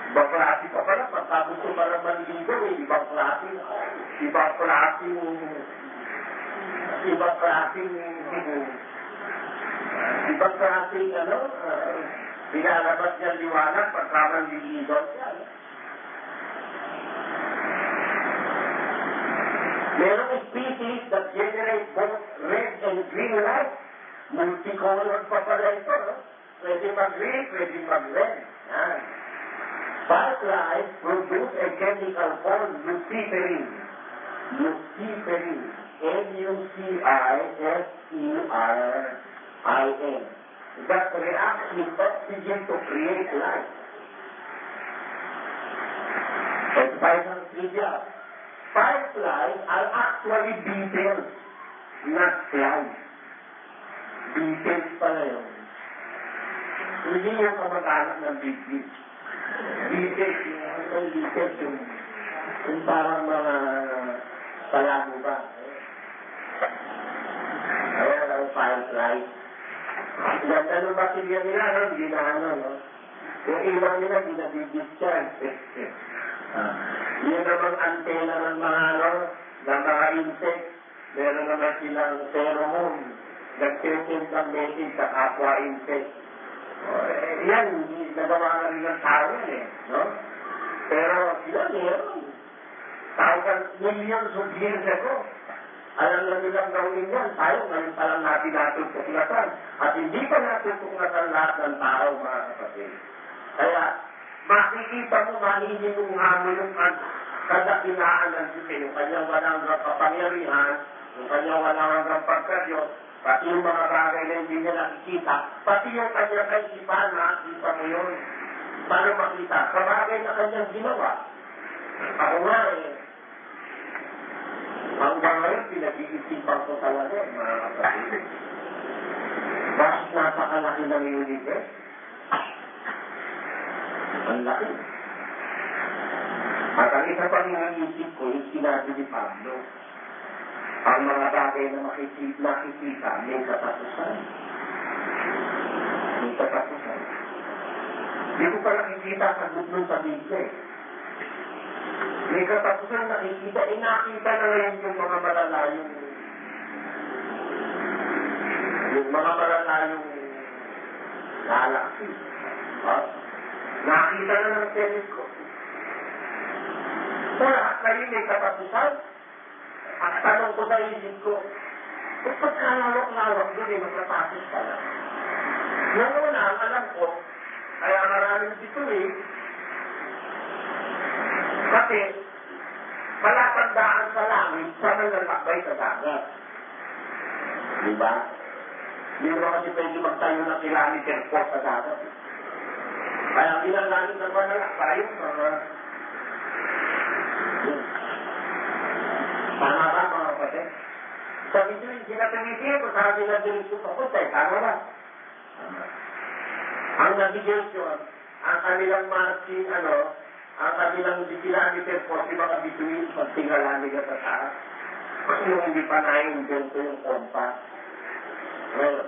Ibang klase pa pala, pagka gusto pa naman dito, ibang klaseng pinalabas niya liwanag pagka manliligaw siya. Merong species that generate both red and green light. Multicolored pa pala ito. No? Pwede mag-green, pwede mag-red. Fireflies produce a chemical called luciferin. Luciferin. Luciferin. That reacts with oxygen to create light. And final trivia. Fireflies are actually beetles, not flies. Beetles pala yun. Hindi yung kamag-anak ng big-big. Beetles yung parang mga palago ba. Ayan ang fireflies. Ganda ng basilya nila, no? Hindi na ano, no? Yung ilang nila, hindi na discharge. Yun namang antena ng mga, ano, ng mga insect. Meron naman silang pheromone. Nag-send ang message sa kapwa insect. Yan, nagawa na rin ng tao yan, eh, no? Pero sila meron. Millions of years ago. Alam na nilang gawin yan. Tayo, ngayon pa lang natin natutuklatan. At hindi pa natutuklatan lahat ng tao, mga kapatid. Kaya, makikita mo, mahihinunga mo yung kadakilaan ng Diyos, yung kanyang walang kapangyarihan, yung kanyang walang hanggang pagkadyos, pati yung mga bagay na hindi niya nakikita, pati yung kanyang kaisipan, nakikita mo yun. Paano makita? Sa bagay na kanyang ginawa. Ako nga hanggang ngayon, pinag-iisipan ko talaga, mga kapatid. Bakit napakalaki ng universe? Ang laki. At ang isa pang iniisip ko, yung sinabi ni Pablo, ang mga bagay na nakikita, may katapusan. May katapusan. Hindi ko pa nakikita sa gudlong sa Biblia. May katapusan nakikita, nakita na ngayon yung mga malalayong galaxy. Nakita na ng telescope. So, lahat kayo may katapusan. At tanong ko sa isip ko, kung pagkalawak-lawak doon, matatapos ka lang. Yung una, ang alam ko, kaya maraming dito kasi, palatandaan sa langit, sa nanlalakbay sa dagat. Diba? Hindi mo kasi pwede magtayo ng kilometer po sa dagat. Kaya ginalangit ng manlalakbay, mga tama ba, mga kapatid? Sabi nyo, hindi na tumitin ko, sabi na direksyon ko, tama ba? Ang navigation, ang kanilang marching, ang kanilang kilometer po, di ba kabituin, pag tingala nila sa taas, yung hindi pa na-invento yung compass. Well,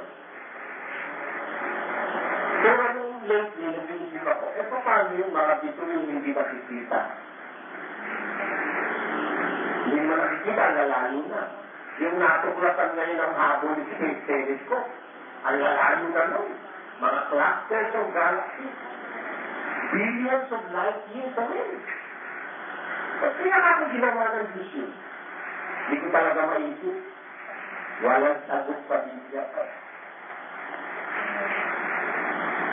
pero nung lately, nag-iisip ako, paano yung mga bituin hindi makikita? Hindi mo nakikita, lalayo na. Yung natuklatan ngayon ng habol ni Space Telescope, ang lalayo na nun. Mga clusters of galaxies. Billions of light years away. Ba't kaya ako ginawa ng Diyos yun? Hindi ko talaga maisip. Walang sagot sa Biblia pa.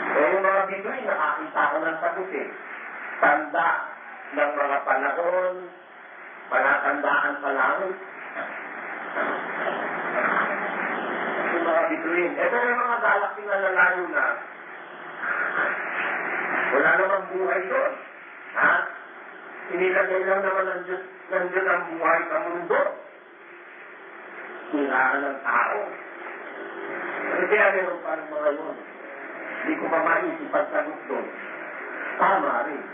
Kaya yung mga bituin, nakakita ko ng sagot Tanda ng mga panahon, palatandaan sa langit. mga bituin. Ito yung mga galaxy na lalayo na wala namang buhay doon. Ha? Inilagay lang naman ng Diyos ang buhay sa mundo. Kailangan ng tao. Ano kaya meron pa ng mga yun? Hindi ko pa maisip ang sagot doon. Tama rin.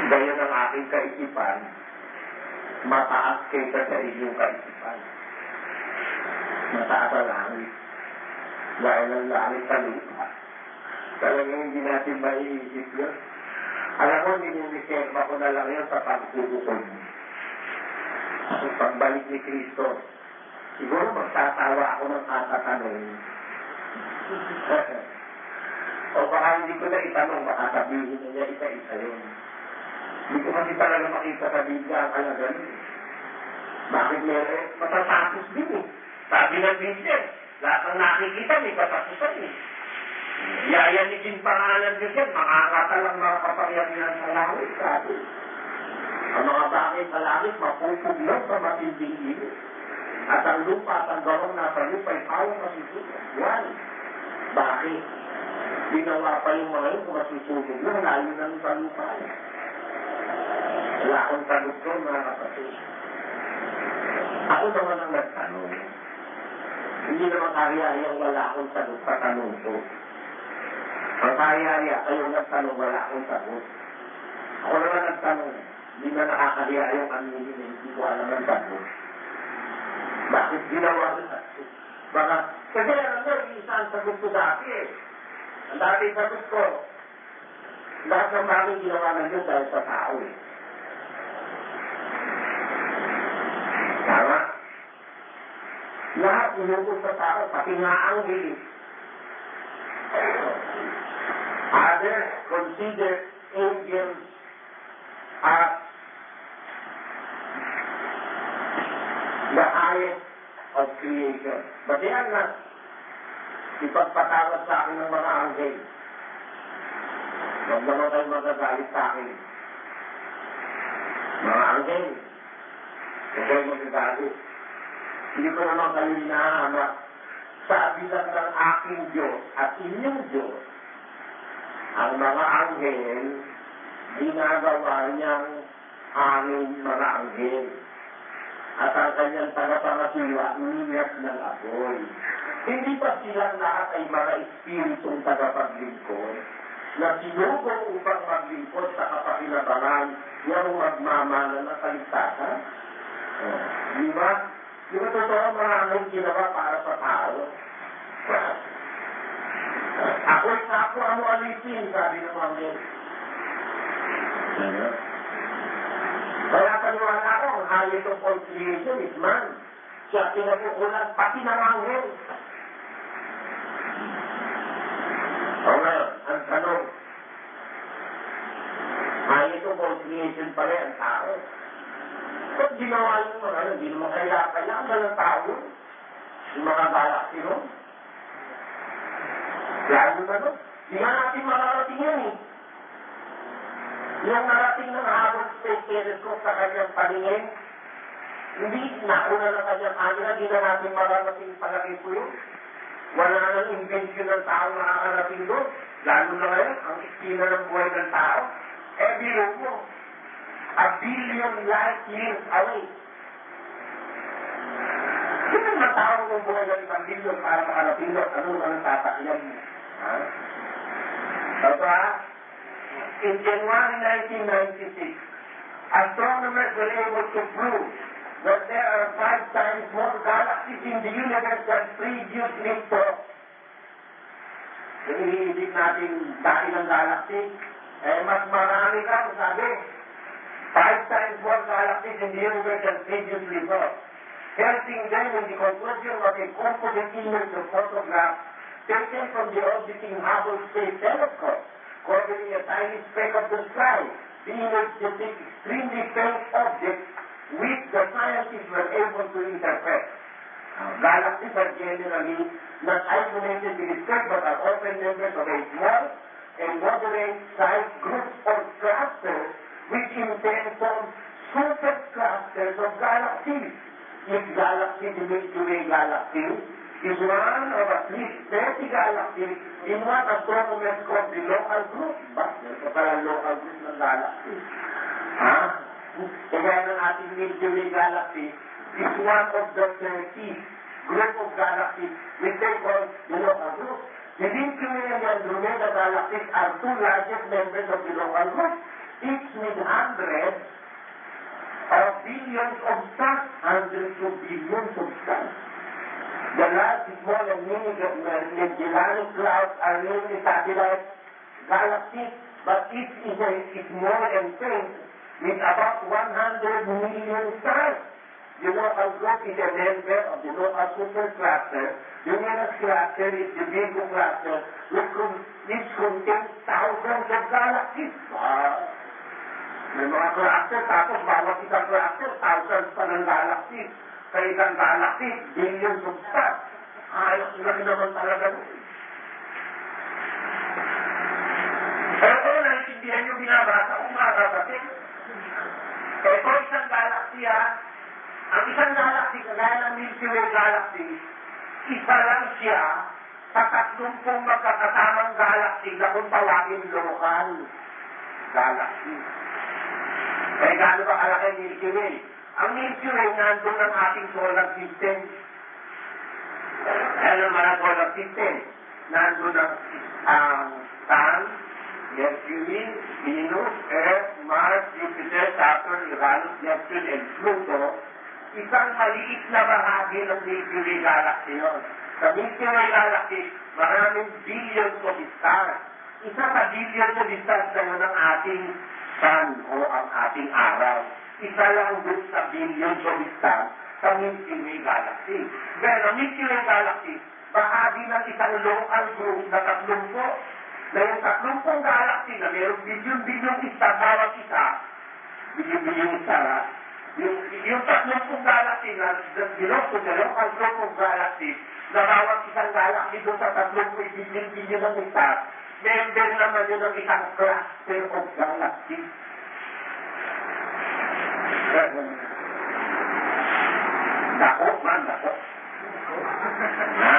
Gaya ng aking kaisipan, mataas kaysa sa inyong kaisipan. Mataas ang langit. Dahil ang langit sa lupa. Talagang hindi natin maiisip yun. Alam mo, ninireserva ko na lang yun sa pagkukukom. Ang pagbalik ni Kristo, siguro magtatawa ako ng katatanong. O baka hindi ko na itanong, baka sabihin na niya isa-isa yun. Hindi ko kasi talaga makita sa Biblia ang alagan. Bakit meron? Matatapos din eh. Sabi ng Biblia, lahat ng nakikita may katapusan eh. Yayanigin pangalan Diyos yan, makakatalang mga kapangyarihan sa langit. Sabi. Ang mga bagay sa langit, mapupuglan sa matinding init. At ang lupa at ang gawang nasa lupa ay pawang masusunog. Yan. Bakit? Ginawa pa yung mga yun kung masusunog lang, lalo na sa lupa. Wala akong sagot doon, mga kapatid. Ako naman ang nagtanong. Hindi naman kaya-ayang wala akong sagot sa tanong ko. Ang kaya-aya, ayong nagtanong, wala akong sagot. Ako naman nagtanong, hindi na nakakahiya yung aminin, hindi ko alam ang sagot. Bakit ginawa ko sa sagot? Baka, kasi alam mo, isa ang sagot ko dati eh. Ang dati sagot ko, lahat ng bagay ginawa ng Diyos dahil sa tao eh. Tama? Lahat inubos sa tao, pati nga ang bilis. Others consider angels as the highest of creation. But yan na, ipagpatawad sa akin ng mga anghel. Huwag naman kayo magagalit sa akin. Mga anghel, huwag kayo magagalit. Hindi ko naman kayo hinahanap. Sabi lang ng aking Diyos at inyong Diyos, ang mga anghel, ginagawa niyang aming mga anghel. At ang kanyang tagapangasiwa, umiyak ng apoy. Hindi pa silang lahat ay mga espiritong tagapaglingkod na sinugong upang maglingkod sa kapakinabangan ng magmamana na kaligtasan? Di ba? Di ba totoo maraming ginawa para sa tao? Ako'y kapwa mo alipin, sabi ng mga men. Kaya paniwala ko, ang highest of all creation is man. Siya pinakukulan, pati ng anghel. O ngayon, ang tanong, highest of all creation pala ang tao. Ba't ginawa yung mga, hindi naman kaya ng tao, yung mga galaxy nun? Lalo na nun, hindi nga natin makarating yan eh. Yung narating ng Hubble Space Telescope sa kanyang paningin, hindi, nauna na kanyang camera, hindi na natin mararating palagi po yun. Wala nang invention ng tao nakakarating doon. Lalo na ngayon, ang iskina ng buhay ng tao. Biro mo, 1 billion light years away. Sino ang tao kung buhay ng 1 billion para makarating doon? Ano naman ang tatakyan mo? Ha? Diba? In January 1996, astronomers were able to prove that there are 5 times more galaxies in the universe than previously thought. Kung iniisip natin dahil ng galaxy, mas marami ka, sabi, 5 times more galaxies in the universe than previously thought. Helping them in the conclusion of a composite image of photograph taken from the orbiting Hubble Space Telescope, covering a tiny speck of the sky. The image depicts extremely faint objects which the scientists were able to interpret. Galaxies are generally not isolated in itself but are often members of a small and moderate-sized group or clusters which in turn form superclusters of galaxies. Each galaxy, the Milky Way galaxy, is one of at least 30 galaxies in what astronomers call the local group. Bakit? Ito pala local group ng galaxy. Ha? Kaya ng ating Milky Way galaxy is one of the 30 group of galaxies which they call the local group. The Milky Way and the Andromeda galaxies are two largest members of the local group, each with hundreds of billions of stars, hundreds of billions of stars. The large, small, and mini Magellanic clouds are mainly satellite galaxies, but each is small and faint with about 100 million stars. The local group is a member of the local supercluster. The nearest cluster is the Virgo cluster, which contains thousands of galaxies. May mga cluster, tapos bawat isang cluster, thousands pa ng galaxies. Sa isang galaxy, billions of stars. Ayos lang naman talaga. Pero kung naintindihan yung binabasa kung makakasasin, ito isang galaxy ang isang galaxy, kagaya ng Milky Way galaxy, isa lang siya sa 30 magkakasamang galaxy na kung tawagin local galaxy. Kaya gaano ba kalaki ang Milky Way? Ang Milky Way nandun ang ating solar system. Ano naman ang solar system? Nandun ang Sun, Mercury, Venus, Earth, Mars, Jupiter, Saturn, Uranus, Neptune, and Pluto. Isang maliit na bahagi ng Milky Way galaxy yun. Sa Milky Way galaxy, maraming billions of stars. Isa sa billions of stars na yun ang ating Sun o ang ating araw. Isa lang doon sa billions of stars sa Milky Way galaxy. Pero Milky Way galaxy, bahagi ng isang local group na 30. Na yung 30 galaxy na mayroong billion star bawat isa, billion star, yung 30 galaxy na belong to the local group of galaxies, na bawat isang galaxy doon sa 30 billion ng star, member naman yun ng isang cluster of galaxies. Dako, man, dako. Ha?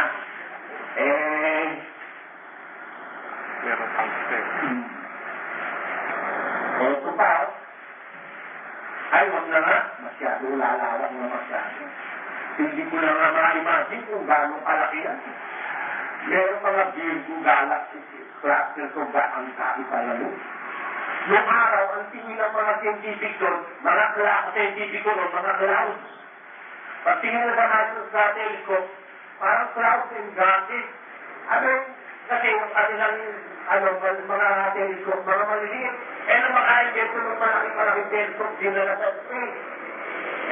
Meron pang step. Ito pa, ay, wag na nga. Masyado lalawak na masyado. Hindi ko na nga ma-imagine kung gano'ng kalaki yan. Meron mga Virgo galaxy cluster kung ang sabi pala nun. Noong araw, ang tingin ng mga scientific doon, mga scientific doon, mga clouds. Pag tingin na natin sa telescope, parang clouds and gases. Kasi yung kanilang mga telescope, mga maliliit, nung maka-invento ng malaking telescope, dinala sa space.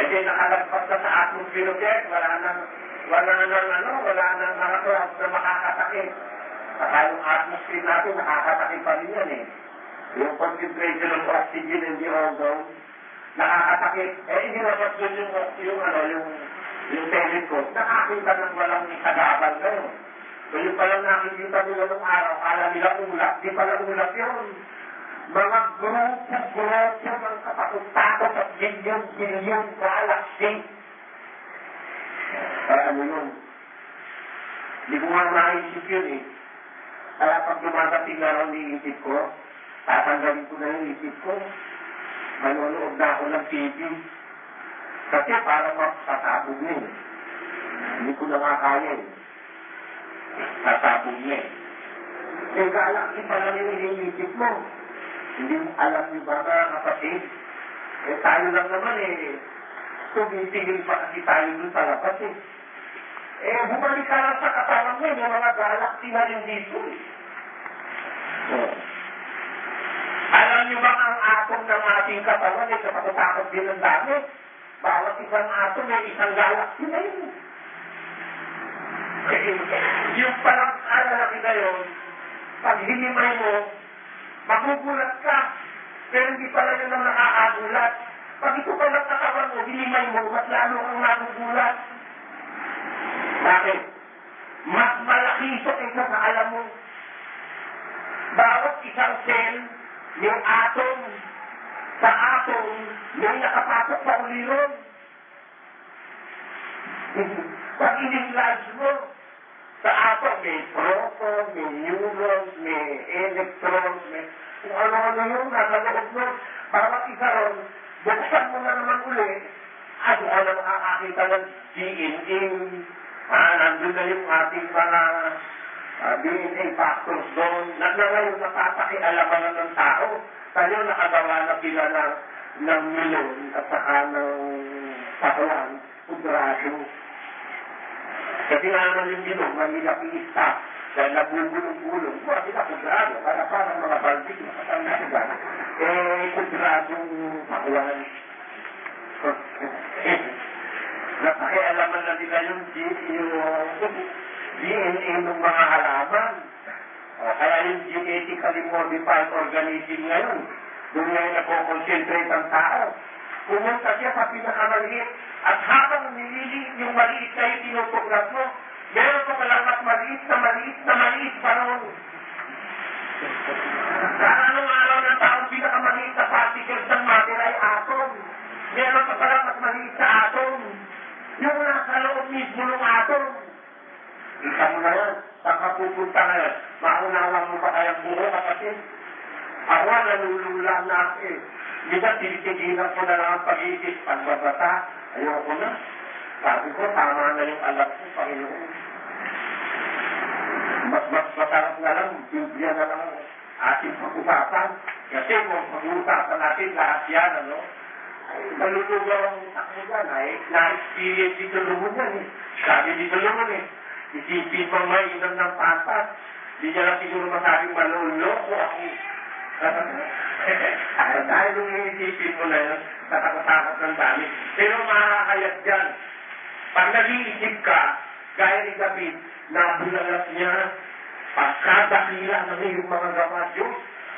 Then nakalagpas na sa atmosphere of Earth, wala nang mga clouds na makakatakip. Saka yung atmosphere natin, nakakatakip pa rin yan Yung concentration ng oxygen and the ozone, nakakatakip. Hindi naman doon yung telescope, nakakita ng walang kagabal ngayon. So yung palang nakikita nila nung araw, kala nila ulap, di pala ulap yun. Mga grupo ng katakot-takot at billion galaxy. Ano yun? Hindi ko nga maisip yun Kaya pag dumadating na raw niisip ko, tatanggalin ko na yung isip ko. Manonood na ako ng TV. Kasi parang sasabog na Hindi ko na makakaya Sasabog na galaxy pa lang yung iniisip mo. Hindi mo alam niyo ba mga kapatid? Tayo lang naman tumitingin pa kasi tayo dun sa labas bumalik ka lang sa katawan mo, may mga galaxy na rin dito Alam niyo ba ang atom ng ating katawan kapatakot din ang dami? Bawat isang atom may isang galaxy na yun. Yung parang alalaki na yun, pag hinimay mo, magugulat ka. Pero hindi pala yun ang nakakagulat. Pag ito pa lang katawan mo, hinimay mo, mas lalo kang magugulat. Bakit? Mas malaki ito kaysa sa alam mo. Bawat isang cell, yung atom, sa atom, may nakapasok sa ulirong. Pag in-enlarge mo, sa atom may proton, may neurons, may electrons, may kung ano-ano yung nasa loob mo. Bawat isa ron, buksan mo na naman uli, at doon ka na makakakita ng DNA. Nandun na yung ating mga DNA factors doon. Ngayon, napapakialaman na ng tao. Tayo nakagawa na sila ng milon at saka ng pakwan, pudrasyo. Kasi nga naman yung milon, manilapit stop. Dahil nabugulong-gulong. Buwan sila pudrasyo. Kaya parang mga balbik na katanda. Pudrasyong pakwan. Napakialaman na nila yung DNA ng mga halaman. Kaya yung genetically modified organism ngayon, doon ngayon nagko-concentrate ang tao. Pumunta siya sa pinakamaliit at habang nililiit yung maliit na yung tinutuglas mo, meron pa palang mas maliit na maliit na maliit pa ron. Para anong araw ng taong pinakamaliit na particles ng matter ay atom. Meron pa palang mas maliit sa atom. Yung nasa loob mismo ng atom. Isa mo na yan. Saka pupunta na yan. Maunawa mo ba kayang buo kapatid? Ako nalulula na ako eh. Minsan tinitigilan ko na lang ang pag-iisip. Pagbabata, ayoko na. Sabi ko, tama na yung alam ko, Panginoon. Mas masarap na lang, Biblia na lang ating pag-usapan. Kasi kung pag-uusapan natin lahat yan, ano? Malulugaw ang ako dyan, na-experience dito lumon yan eh. Sabi dito lumon eh. Isipin mo may inom ng patas. Di niya lang siguro masabing maluloko ako. Dahil nung iisipin mo na yun, natatakot ng dami. Pero makakayat dyan. Pag nag-iisip ka, gaya ni David, nabulalat niya, pagkadakila ng iyong mga gawa Diyos,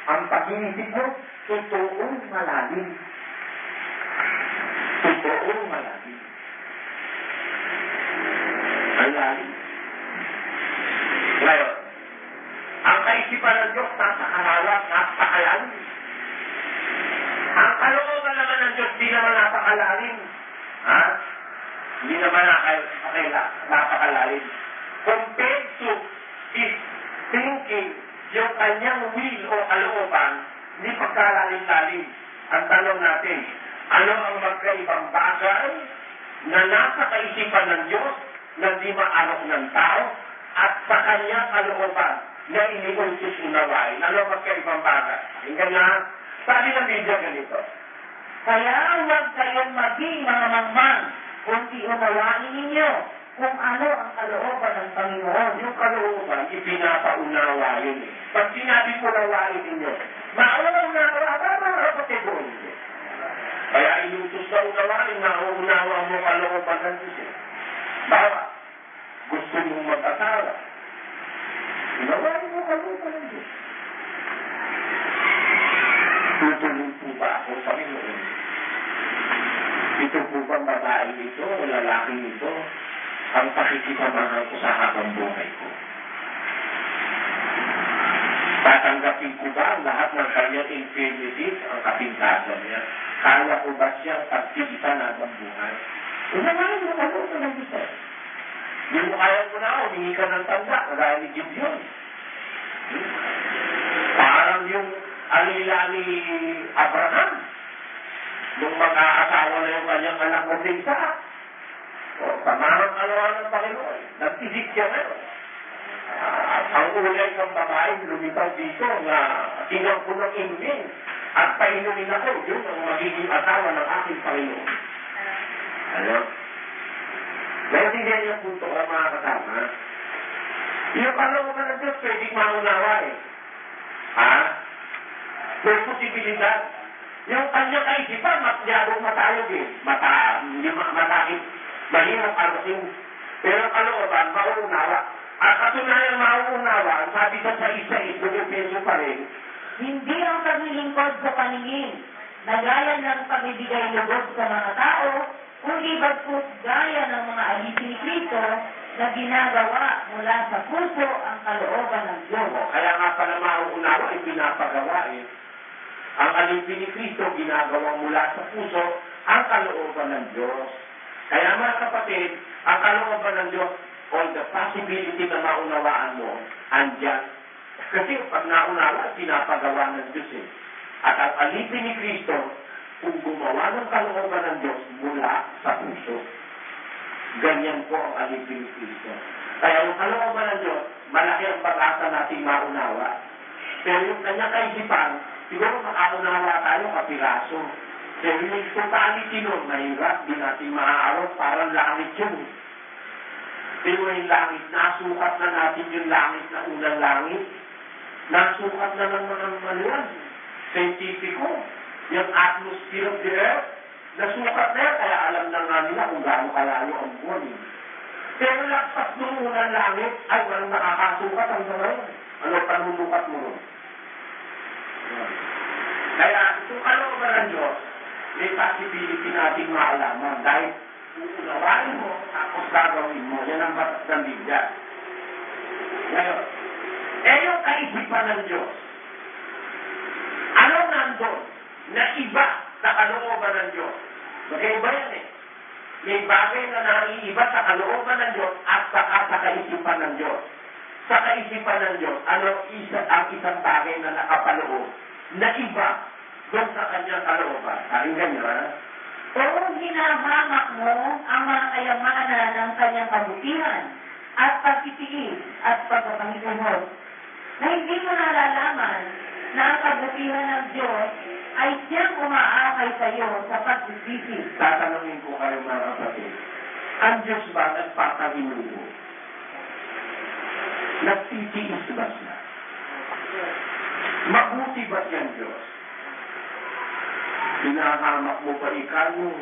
ang pag-iisip mo, totoong malalim. Totoong malalim. Ang lalim. Ngayon, ang kaisipan ng Diyos napakalawak, napakalalim. Ang kalooban naman ng Diyos di naman napakalalim. Hindi naman napakalalim. Compared to his thinking, yung kanyang will o kalooban, hindi pagkalalim-lalim. Ang tanong natin, ano ang magkaibang bagay na nasa kaisipan ng Diyos na di maarok ng tao at sa kanyang kalooban na iniutos unawain? Ano ang magkaibang bagay? Hinggan na, sabi ng Biblia ganito, Kaya huwag kayong maging mga mangmang kung iunawain ninyo kung ano ang kalooban ng Panginoon. yung kalooban, ipinapaunawain. Pag sinabi ko unawain ninyo, mauunawa ba mga kapatid mo? Kaya inutos na unawain, nauunawa mo kalooban ng Diyos. Bawa, gusto mong mag-asawa. Unawain mo kalooban ng Diyos. Tutuloy po ba ako, Panginoon? Ito po bang babae nito o lalaki nito ang pakikipamahan ko sa habang buhay ko? Tatanggapin ko ba ang lahat ng kanyang infirmities, ang kapintasan niya? Kaya ko ba siyang pagtigitan habang buhay? Unawain mo kalooban ng Diyos. Hindi mo kaya mo na, humingi ka ng tanda, kagaya ni Gideon. Parang yung alila ni Abraham, nung mag-aasawa na yung kanyang anak mo sa isa. Tamahang alawan ng Panginoon. Nagtisik siya ngayon. Ang ulay ng babae, lumitaw dito na tinang ko ng inumin at painumin ako, yun ang magiging asawa ng aking Panginoon. Ano? Naintindihan niyo ang punto ko, mga kasama. Yung kalooban ng Diyos, pwedeng maunawa eh. May posibilidad. Yung kanyang kaisipan, masyadong matayog eh. Matakit. Mahirap arusin. Pero kalooban, mauunawa. At katunayan mauunawa, sabi sa isa, Efeso pa rin, Hindi ang paglilingkod sa paningin na gaya ng pagbibigay lubos sa mga tao, kundi bagkus gaya ng mga alipin ni Kristo na ginagawa mula sa puso ang kalooban ng Diyos. Kaya nga pala mauunawa ay pinapagawa eh. Ang alipin ni Kristo ginagawa mula sa puso ang kalooban ng Diyos. Kaya mga kapatid, ang kalooban ng Diyos, all the possibility na maunawaan mo, andyan. Kasi pag naunawa, pinapagawa ng Diyos eh. At ang alipin ni Kristo, kung gumawa ng kalooban ng Diyos mula sa puso. Ganyan po ang alipin ni Kristo. Kaya yung kalooban ng Diyos, malaki ang pag-asa nating maunawa. Pero yung kanyang kaisipan, siguro makaunawa tayo kapiraso. Pero yung totality nun, mahirap, di natin maaarot, parang langit yun. Pero yung langit, nasukat na natin yung langit na unang langit. Nasukat na ng mga manuan, scientifico, yung atmosphere of the earth, nasukat na yan, kaya alam na nga nila kung gaano kalayo ang buwan. Pero lagpas nung unang langit, ay walang nakakasukat ang ngayon. Ano panulukat mo nun? Kaya itong kalooban ng Diyos, may possibility natin maalaman dahil uunawain mo, tapos gagawin mo. Yan ang batas ng Biblia. Ngayon, yung kaisipan ng Diyos, ano nandun na iba sa kalooban ng Diyos? Magkaiba yan eh. May bagay na naiiba sa kalooban ng Diyos at saka sa kaisipan ng Diyos. Sa kaisipan ng Diyos, ano ang isang bagay na nakapaloob na iba doon sa kanyang kalooban? Pakinggan nyo, ha? Kung hinahamak mo ang mga kayamanan ng kanyang kabutihan at pagtitiis at pagpapangitunod, na hindi mo nalalaman na ang kabutihan ng Diyos ay siyang umaakay sa iyo sa pagsisisi. Tatanungin ko kayo mga kapatid, ang Diyos ba nagpakahinugo? Nagtitiis ba siya? Mabuti ba siyang Diyos? Hinahamak mo ba ikaw yung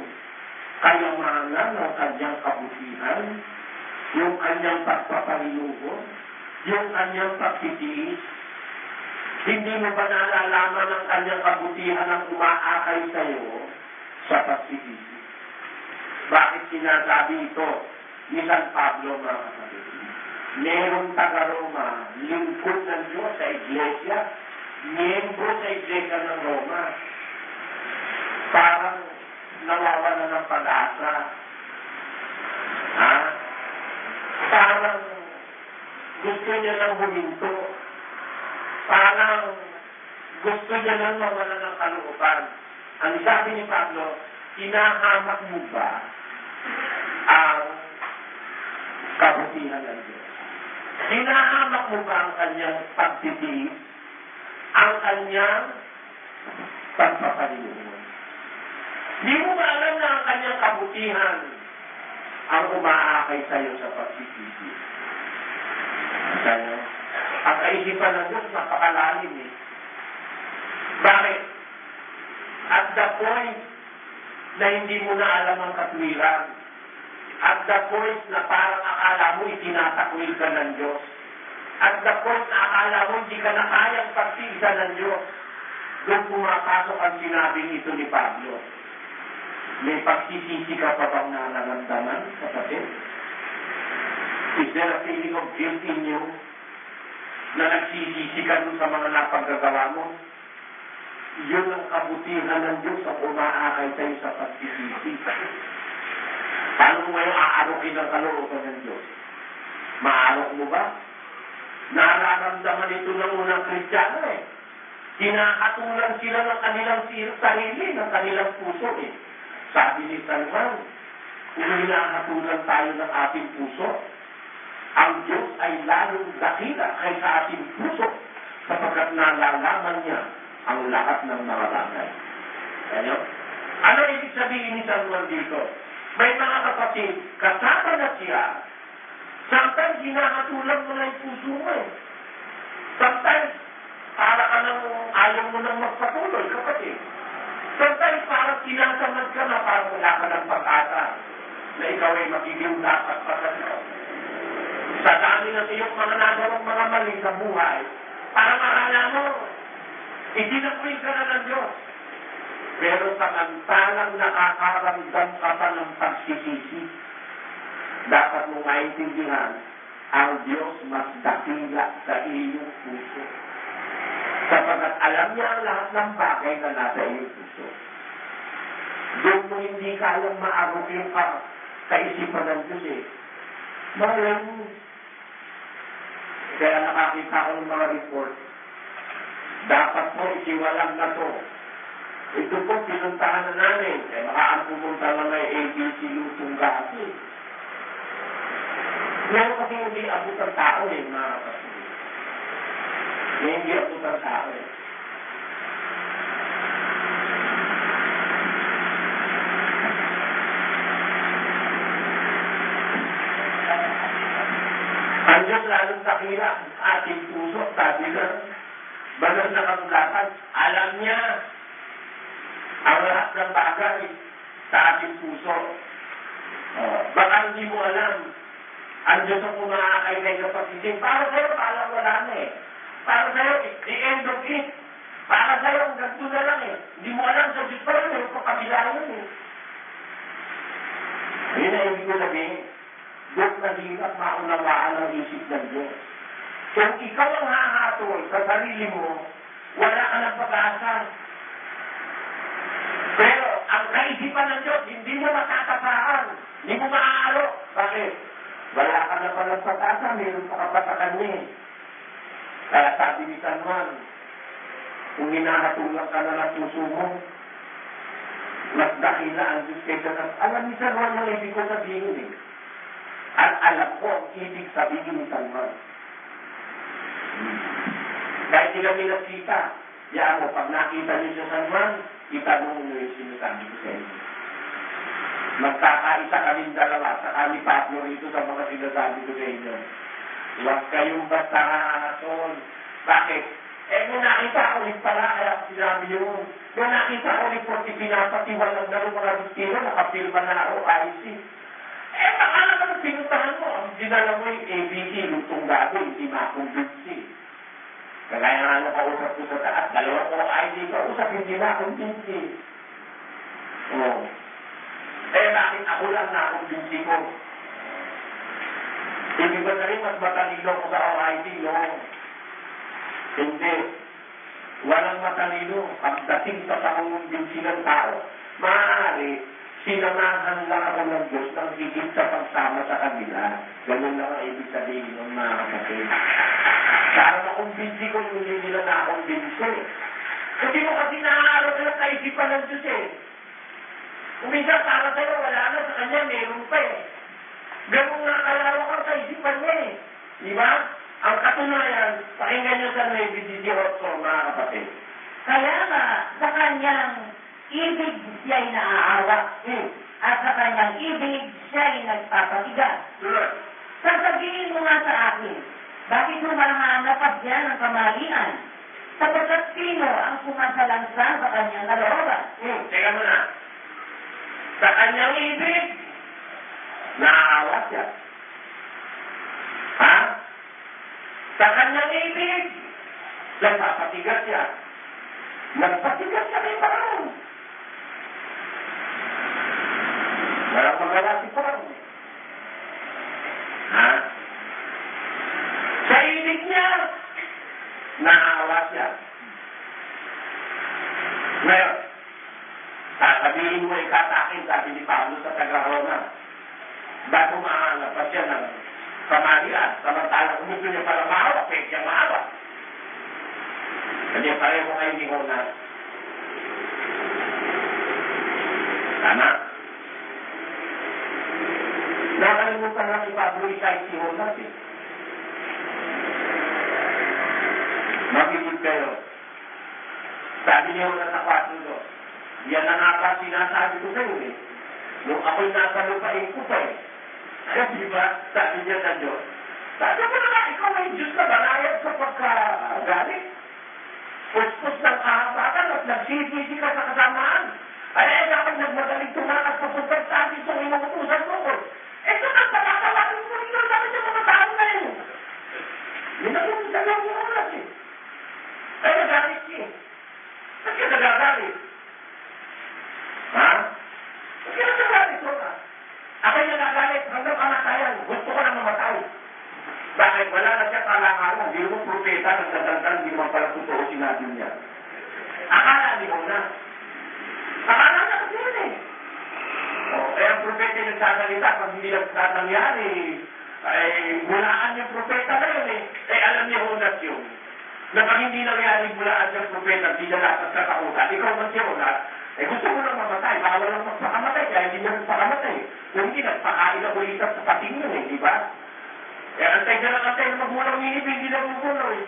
kayamanan ng kanyang kabutihan? Yung kanyang pagpapahinugo? Yung kanyang pagtitiis? Hindi mo ba nalalaman ang kanyang kabutihan ang umaakay sa iyo sa pagsisisi? Bakit sinasabi ito ni San Pablo, mga kapatid? Merong taga-Roma, lingkod ng Diyos sa Iglesia, miyembro sa Iglesia ng Roma. Parang nawawala ng pag-asa. Ha? Parang gusto niya lang huminto. Parang gusto niya lang mawala ng kalooban. Ang sabi ni Pablo, hinahamak mo ba ang kabutihan ng Diyos? Hinahamak mo ba ang kanyang pagtitiis? Ang kanyang pagpapalimutan? Di mo ba alam na ang kanyang kabutihan ang umaakay sa iyo sa pagtitiis? Kaya, ang kaisipan ng Diyos napakalalim eh. Bakit? At the point na hindi mo na alam ang katwiran, at the point na parang akala mo itinatakwil ka ng Diyos, at the point na akala mo hindi ka na kayang pagtiisan ng Diyos, doon pumapasok ang sinabing ito ni Pablo. May pagsisisi ka pa bang nararamdaman, kapatid? Is there a feeling of guilt in you na nagsisisi ka dun sa mga napaggagawa mo? Yun ang kabutihan ng Diyos ang umaakay sa'yo sa pagsisisi. Paano mo ngayon aarokin ang kalooban ng Diyos? Maarok mo ba? Nararamdaman ito ng unang Kristiyano eh. Kinakatulan sila ng kanilang sarili, ng kanilang puso eh. Sabi ni San Juan, kung hinahatulan tayo ng ating puso, ang Diyos ay lalong dakila kaysa ating puso sapagkat nalalaman niya ang lahat ng mga bagay. Ano? Ano ibig sabihin ni San Juan dito? May mga kapatid, kasama na siya, sometimes hinahatulan mo na yung puso mo eh. Sometimes, para ka nang ayaw mo nang magpatuloy, kapatid. Sometimes, parang sinasamad ka na, parang wala ka ng pag-asa na ikaw ay magiging dapat pa sa Diyos. Sa dami ng iyong mga nagawang mga mali sa buhay, parang akala mo, itinakwil ka na ng Diyos. Pero samantalang nakakaramdam ka pa ng pagsisisi, dapat mong maintindihan, ang Diyos mas dakila sa iyong puso. Sapagat alam niya ang lahat ng bagay na nasa iyong puso. Doon mo hindi kayang maarukin ka kaisipan ng Diyos eh. Malay mo. Kaya nakakita ko ng mga report, dapat po ikiwalang na to. Ito po, pinuntahan na namin. Eh, baka ang pumunta na may ABC Lutong Gati. Ngayon kasi hindi abot ang tao eh, mga kapatid. Hindi abot ang tao eh. Ang Diyos lalong takila ang ating puso, sabi na, banal na kamulatan, alam niya ang lahat ng bagay sa ating puso. Baka hindi mo alam, ang Diyos ang kumakakay ng pagsisim. Para sa'yo, parang wala na eh. Para sa'yo, the end of it. Para sa'yo, ang ganito na lang eh. Hindi mo alam sa Diyos pa rin, kung kabila yun eh. Yun ang ibig ko sabihin. Diyos na hirap maunawaan ang isip ng Diyos. Kung ikaw ang hahatol sa sarili mo, wala ka ng pag-asa. Pero ang kaisipan ng Diyos, hindi mo matatapakan. Hindi mo maaalo. Bakit? Wala ka na palang pag-asa, mayroon pa kapatakan niya. Kaya sabi ni San Juan, kung hinahatulang ka na ng puso mo, mas dakila ang Diyos kaysa na. Alam ni San Juan ang ibig ko sabihin eh. At alam ko ang ibig sabihin ni San Juan. Kahit hindi kami nagkita, yan mo, pag nakita niyo sa San Juan, itanong mo yung sinasabi ko sa inyo. Magkakaisa kaming dalawa sa kami Pablo rito sa mga sinasabi ko sa inyo. Huwag kayong basta hahatol. Bakit? Eh, kung nakita ulit pala, kaya sinabi yun. Kung nakita ulit po, pinapatiwalag na rin mga bistira, nakapirma na OIC. Eh, baka naman pinuntahan mo. Ang dinala mo yung ABC, lutong gabi, hindi makumbinsi. Kagaya nga nakausap ko sa taas, dalawang OIC kausap, hindi makumbinsi. Oo. Eh, bakit ako lang nakumbinsi ko? Ibig ba na rin mas matalino ko sa OIC? No. Hindi. Walang matalino. Pagdating sa pangumbinsi ng tao, maaari, sinamahan lang ako ng Diyos ng higit sa pagsama sa kanila. Ganun lang ang ibig sabihin ng mga kapatid. Para makumbinsi ko, hindi nila nakumbinsi. Hindi mo kasi naaaraw na kaisipan ng Diyos eh. Kung minsan para sa'yo, wala na sa kanya, meron pa eh. Ganun nga kalawak ang kaisipan niya eh. Diba? Ang katunayan, pakinggan niyo sa 9:18, mga kapatid. Kaya nga, sa kanyang ibig siya'y naaawa. At sa kanyang ibig siya'y nagpapatigas. Sasabihin mo nga sa akin, bakit humahanap pa siya ng kamalian? Sapagkat sino ang sumasalansan sa kanyang kalooban? Teka muna. Sa kanyang ibig, naaawa siya. Ha? Sa kanyang ibig, nagpapatigas siya. Nagpatigas siya kay Parang. Walang magawa si Parang. Ha? Sa ibig niya, naawa siya. Ngayon, sasabihin mo ikatakin, sabi ni Pablo sa taga-Roma, bago mahanap pa siya ng kamalian, samantalang kung gusto niya pala maawa, pwede siyang maawa. Kasi pareho kayo ni Jonas. Tama? Nakalimutan lang si Pablo isay si Jonas eh. Makikip kayo. Sabi niya Jonas sa 4:2. Yan na nga pa sinasabi ko sa'yo eh. Nung ako'y nasa lupain ko pa eh. Di ba? Sabi niya sa Diyos. Sabi ko naman, ikaw ay Diyos na banayad sa pagkagalit. Puspos ng kahabatan at nagsisisi ka sa kasamaan. Ay, dapat nagmagaling tumakas sa pagkagsabi sa inuutusan mo ko. Ito ang patatawagin mo rin naman sa mga tao na yun. Yun ang yung dalawang oras eh. Ay, nagalit siya. Ba't ka nagagalit? Ha? Ba't ka nagagalit mo ka? Ako'y nagagalit hanggang kamatayan. Gusto ko na mamatay. Bakit? Wala na siya kalangalan. Hindi mo propeta, nagdadaldan, hindi mo pala totoo sinabi niya. Akala ni Jonas. Akala na kasi yun eh. O, eh ang propeta yung nagsasalita pag hindi nangyari. Ay, bulaan yung propeta na yun eh. Eh, alam ni Jonas yun. Na pag hindi nangyari bulaan yung propeta, hindi na dapat kakautan. Ikaw man si Jonas, eh gusto mo lang mamatay, bawal lang magpakamatay, kaya hindi na magpakamatay. Kung hindi, nagpakain na ulitan sa pating yun eh, di ba? Eh, antay ka lang antay na magmulang minibig, hindi na magulo eh.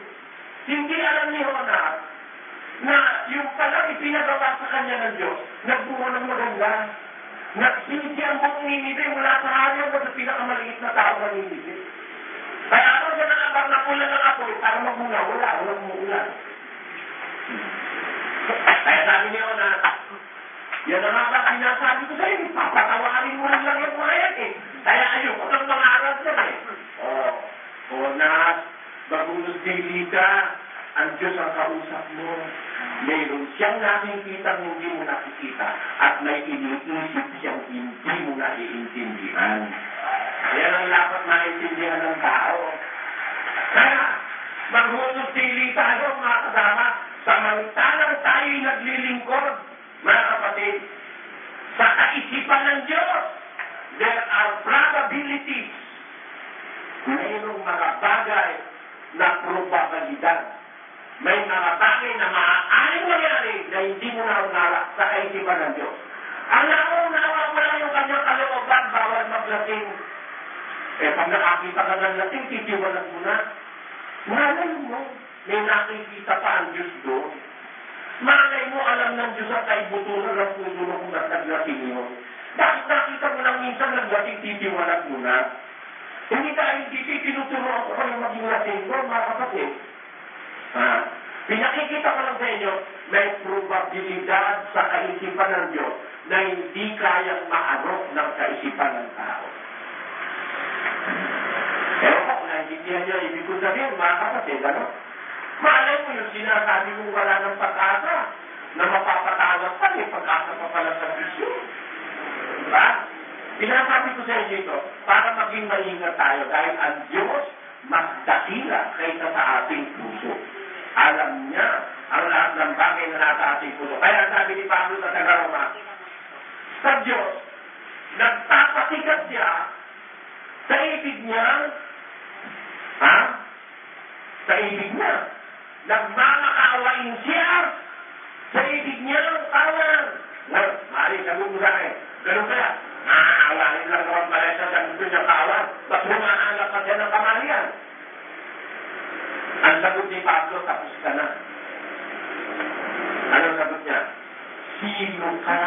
Hindi alam ni Jonas na yung palang ipinagawa sa kanya ng Diyos, nagbunga ng maganda. Hindi ang buong Ninibe mula sa hangin mo sa pinakamaliit na tao ng Ninibe. Kaya ako siya nakabang na ulan ng apoy para magmula, walang umuulan. Kaya sabi niyo na, yan na nga ba sinasabi ko sa'yo, papatawarin mo lang yung mga yan eh. Kaya ayoko ng mga aral yan eh. O na, bagulog dili ka, ang Diyos ang kausap mo. Mayroon siyang nakikita hindi mo nakikita at may iniisip siyang hindi mo naiintindihan. Yan ang dapat maintindihan ng tao. Kaya, maghulog dili tayo mga kasama, samantalang tayo'y naglilingkod, mga kapatid, sa kaisipan ng Diyos, there are probabilities. Mayroong mga bagay na probabilidad. May mga bagay na maaaring mangyari na hindi mo naunawa sa kaisipan ng Diyos. Ang naunawa mo lang yung kanyang kalooban, bawal maglasing. Eh, pag nakakita ka ng lasing, titiwalag mo na. Malay mo, may nakikita pa ang Diyos doon. Malay mo, alam ng Diyos at ay butunan ng puso mo kung naglasing yun. Bakit nakita mo lang minsan naglasing, titiwalag mo na? Hindi tayo hindi tinuturuan ko kayo maging lasing ko, mga kapatid. Pinakikita ko lang sa inyo, may probabilidad sa kaisipan ng Diyos na hindi kayang maarok ng kaisipan ng tao. Pero kung naintindihan nyo, ibig ko sabihin, mga kapatid, ano? Malay mo yung sinasabi mo wala ng pag-asa na mapapatawag pa, may pag-asa pa pala sa bisyo. Diba? Pinasabi ko sa inyo ito, para maging maingat tayo dahil ang Diyos mas dakila kaysa sa ating puso. Alam niya ang lahat ng bagay na nasa ating puso. Kaya sabi ni Pablo sa Tagaroma, sa Diyos, nagpapasikat siya sa ibig niya, sa ibig niya, nagmamakaawain siya sa ibig niya ng kawan. Mari, sabi mo sa akin, ganun kaya, maaawain lang naman pala siya sa gusto niya kawan, ba't humahanap pa siya ng kamalian? Ang sagot ni Pablo, tapos ka na. Anong sagot niya? Sino ka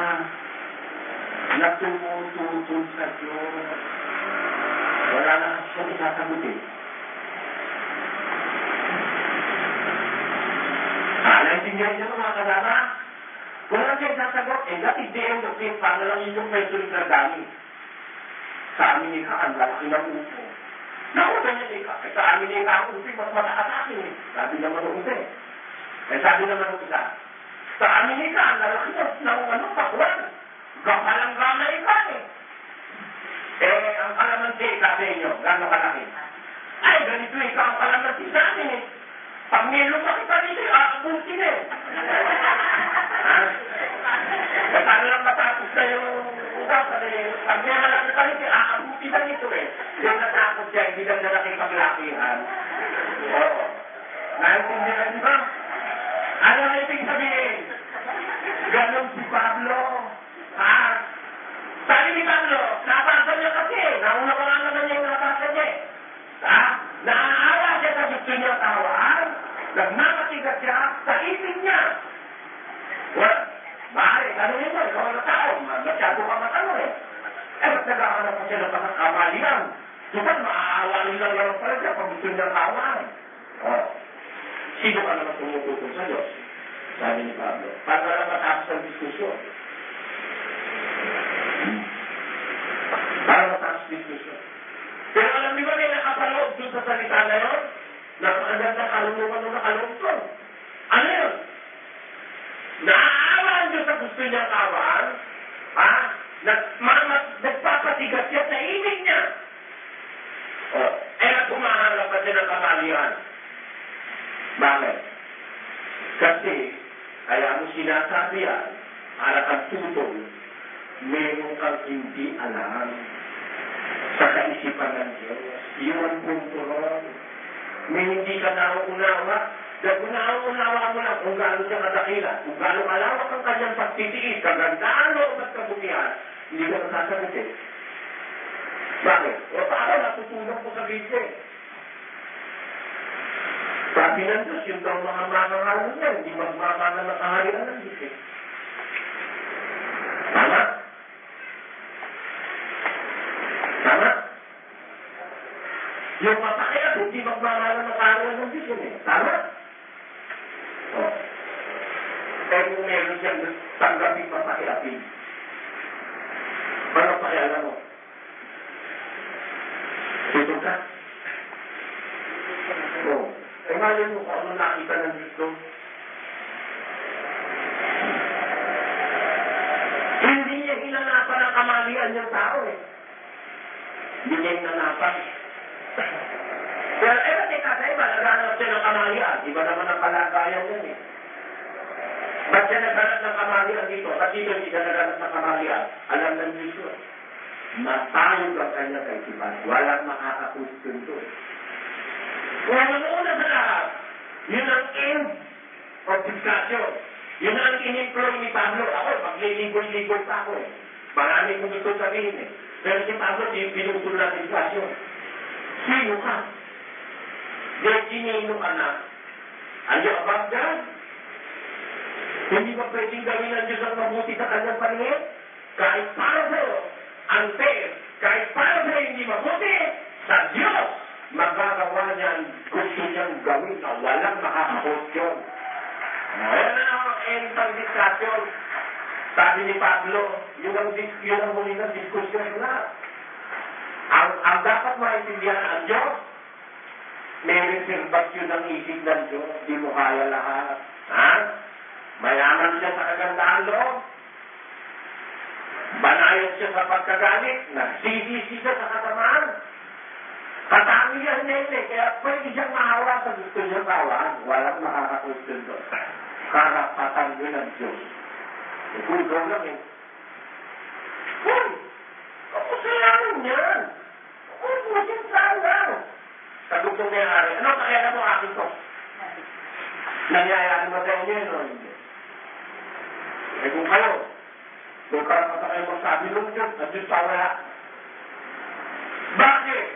na tumututol sa Diyos? Wala na siya isasagutin. Naintindihan niyo mga kasama? Kung lang siya isasagot, that is the end of it. Paano lang yung kwento ng dardami? Sa amin ika, ang lalaki ng upo. Nakuha niya ika. Sa amin ika, ang upo, mas mataas akin eh. Sabi naman ng upo. Sabi naman ng isa. Sa amin ika, ang lalaki ng pakuan. Gapalang gana ika eh. Ang kalamansi, sabi niyo, gano'ng kalaki? Ay, ganito ika ang kalamansi sa amin eh. Pag nilumaki pa dito, aabutin eh. Paano lang matapos na yung usapan eh. Pag nilalaki pa dito, aabutin na dito eh. Yung natakot siya, hindi lang nalaking paglakihan. Oo. Naintindihan niyo ba? Ano na ibig sabihin? Ganon si Pablo. Sabi ni Pablo, nabasa niya kasi. Nauna pa nga naman niya yung nabasa niya. Naaawa siya sa gusto niya tawaan. Nagmamatigas siya sa isip niya. Well, maaari, ano yun mo? Ikaw na tao. Masyado ka matanong eh. Ba't nagkakaroon pa siya ng pagkakamalian? Diba, maaawain lang naman pala siya pag gusto niya tawaan. Sino ka naman tumututol sa Diyos? Sabi ni Pablo. Para lang matapos ang diskusyon. Para matapos diskusyon. Pero alam niyo ba may nakapaloob doon sa salita na yun? Napakaganda kalungan ng nakalungkot. Ano yun? Naaawa ang Diyos sa gusto niya tawaan, nagpapasigat siya sa ibig niya. Kumahanap pa siya ng kamalian. Bakit? Kasi, kaya mo sinasabi yan, para kang tutol, meron kang hindi alam. sa kaisipan ng Diyos. Yun ang punto ron. May hindi ka nauunawa, dahil kung nauunawa mo lang kung gaano siya kadakila, kung gaano malawak ang kanyang pagtitiis, kagandaan loob at kabukihan, hindi ka nasasagot eh. Bakit? Para natutulong ko sa Biblia. Sabi ng Diyos, yung daw mga manangalan niya, hindi magmamana ng kaharian ng Diyos eh. Tama? Tama? Yung mapakayat, hindi magmamana ng kaharian ng Diyos eh. Tama? O. Kaya kung meron siyang tanggapin papakiapin, paano pakialam mo? Ito ka? O. Ngayon mo kung ano nakita ng Diyos. Hindi niya hinanapan ang kamalian ng tao eh. Hindi niya hinanapan. Pero teka sa iba, naghanap siya ng kamalian. Iba naman ang kalagayan yan eh. Ba't siya naghanap ng kamalian dito? Ba't dito hindi siya naghanap ng kamalian? Alam ng Diyos yun. Matayog ang kanya kaisipan. Walang makakakwestiyon to. Kung una sa lahat, yun ang end of discussion. Yun ang in-employ ni Pablo. Ako, magliligoy-ligoy pa ako eh. Marami kong gusto sabihin eh. Pero si Pablo, pinutulo na discussion. Sino ka? Sinino ka na? Are you above God? Hindi ba pwedeng gawin ng Diyos ang mabuti sa kanyang paningin? Kahit para sa'yo, unfair. Kahit para sa'yo hindi mabuti, sa Diyos, magagawa niyan, gusto niyang gawin na walang makakakostyon. Ngayon na ang end ng discussion. Sabi ni Pablo, yun ang muli ng diskusyon na. Ang dapat maintindihan ang Diyos, may reservasyon ng isip ng Diyos, di mo kaya lahat. Ha? Mayaman siya sa kagandaan loob. Banayad siya sa pagkagalit, nagsisisi siya sa kasamaan. Katangian niya yun eh, kaya pwede siyang mahawa sa gusto niyang tawaan. Walang makakakwestiyon doon. Karapatan yun ng Diyos. Kung ikaw lang eh. Uy! Kapusalanan yan! Uy, masinsahan lang! Sa gustong nangyari, ano kaya mo akin ko? Nangyayari mo sa inyo yun o hindi? Eh kung kayo, kung karapatan kayo magsabi ng Diyos, at Diyos tawala. Bakit?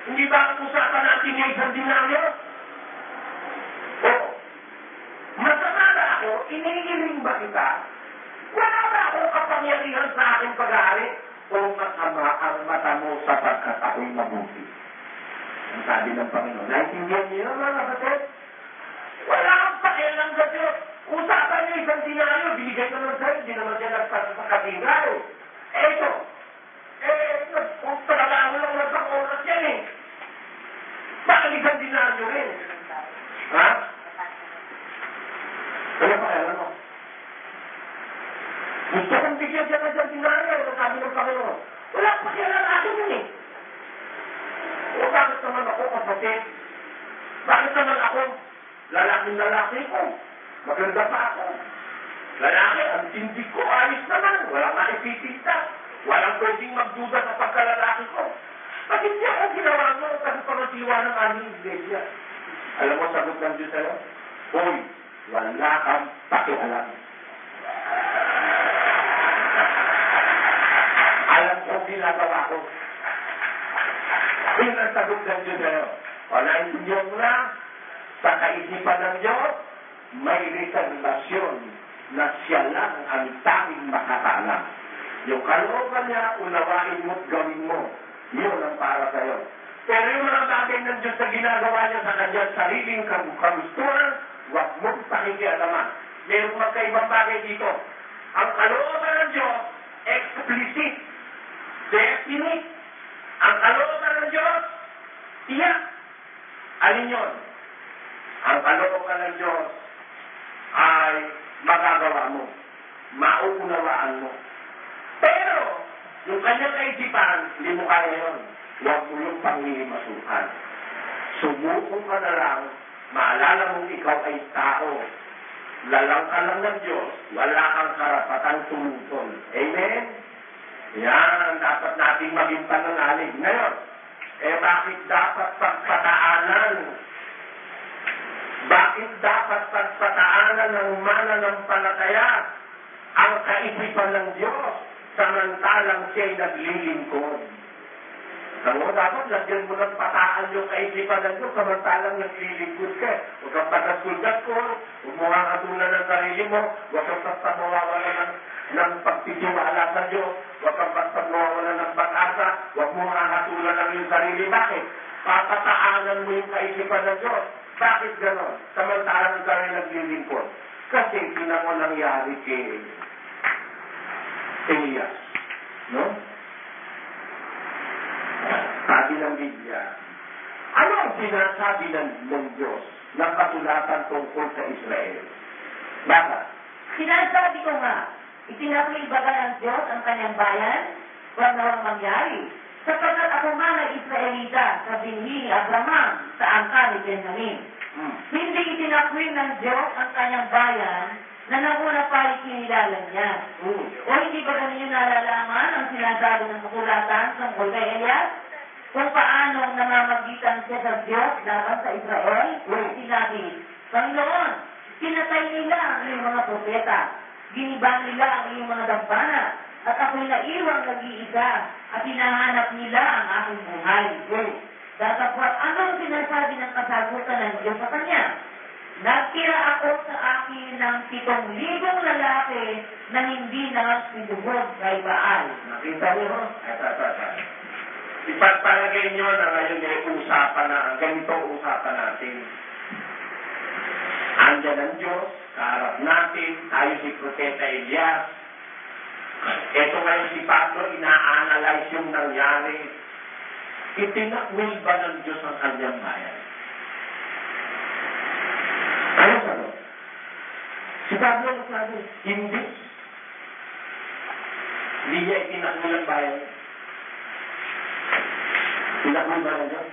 Hindi ba ang usapan natin yung isang dinaryo? O, masama na ako, iniiling ba kita? Wala ba akong kapangyarihan sa aking pag-aari? O masama ang mata mo sapagkat ako'y mabuti? Ang sabi ng Panginoon, naintindihan niyo mga kapatid? Wala kang pakialam sa Diyos. Usapan niyo isang dinaryo, binigay naman sa'yo, hindi naman siya nagpasa sa katingal. Eto, kung trabaho lang ng oras yan eh. Bakit isang dinaryo rin? Ha? Kaya pakialam mo. Gusto kong bigyan siya ng isang dinaryo, ang sabi ng Panginoon. Wala pa siya lang akin yun eh. O bakit naman ako kapatid? Bakit naman ako? Lalaking-lalaki ko. Maganda pa ako. Lalaki, ang tindig ko, ayos naman. Walang maipipita. Walang pwedeng magduda sa pagkalalaki ko. Bakit hindi ako ginawa mo kasi pangasiwa ng aming iglesia? Alam mo, sagot ng Diyos sa'yo? Hoy, wala kang pakialam. Alam ko ginagawa ko. Yun ang sagot ng Diyos sa'yo. O naintindihan mo na, sa kaisipan ng Diyos, may reservasyon na siya lang ang tanging makakaalam. Yung kalooban niya, unawain mo't gawin mo. Yun ang para sa'yo. Pero yung mga bagay ng Diyos na ginagawa niya sa kanyang sariling kagustuhan, huwag mong pakikialaman. Mayroong magkaibang bagay dito. Ang kalooban ng Diyos, explicit, definite. Ang kalooban ng Diyos, tiyak. Alin yun? Ang kalooban ng Diyos ay magagawa mo. Mauunawaan mo. Pero, yung kanyang kaisipan, hindi mo kaya yun. Huwag mo yung panghihimasukan. Sumubok ka na lang, maalala mong ikaw ay tao. Lalang ka lang ng Diyos, wala kang karapatang tumutol. Amen? Yan, dapat nating maging pananalig. Ngayon, bakit dapat pagpataanan? Bakit dapat pagpataanan ng mananampalataya ang kaisipan ng Diyos samantalang siya'y naglilingkod? Ano, dapat lagyan mo ng pataan yung kaisipan ng Diyos samantalang naglilingkod ka. Huwag kang pagkasulgat ko, huwag mo kakatulan ng sarili mo, huwag kang basta mawawala ng pagtitiwala sa Diyos, huwag kang basta mawawala ng pag-asa, huwag mo kakatulan ng iyong sarili. Bakit? Papataanan mo yung kaisipan ng Diyos. Bakit gano'n? Samantalang ka rin naglilingkod. Kasi tingnan mo nangyari kay Elias. No? Sabi ng Biblia, ano ang sinasabi ng Diyos ng kasulatan tungkol sa Israel? Bakit? Sinasabi ko nga, itinakil baga ng Diyos ang kanyang bayan, huwag nawang mangyari. Sapagkat ako man ay Israelita sa binhi ni Abraham sa angka ni Benjamin. Hindi itinakwil ng Diyos ang kanyang bayan na nauna pa ikinilala niya. O hindi ba ninyo nalalaman ang sinasabi ng kasulatan tungkol kay Elias? Kung paano namamagitan siya sa Diyos laban sa Israel? Sinabi, Panginoon, pinatay nila ang iyong mga propeta, ginibang nila ang iyong mga dampana, at ako'y naiwang nag-iisa at hinahanap nila ang aking buhay. Datapwat, anong sinasabi ng kasagutan ng Diyos sa kanya? Nagtira ako sa akin ng 7,000 lalaki na hindi nangasiduhog kay Baal. Nakita niyo? Ipagpalagay niyo na ngayon ay usapan na, ganito usapan natin. Andiyan ang Diyos, kaharap natin, tayo si Propeta Elias. Ito ngayon si Pablo, ina-analyze yung nangyari. Itinakwil ba ng Diyos ang kanyang bayan? Ano sabi? Si Pablo nagsabi, hindi. Hindi niya itinakwil ang bayan. Tinakwil ba ng Diyos?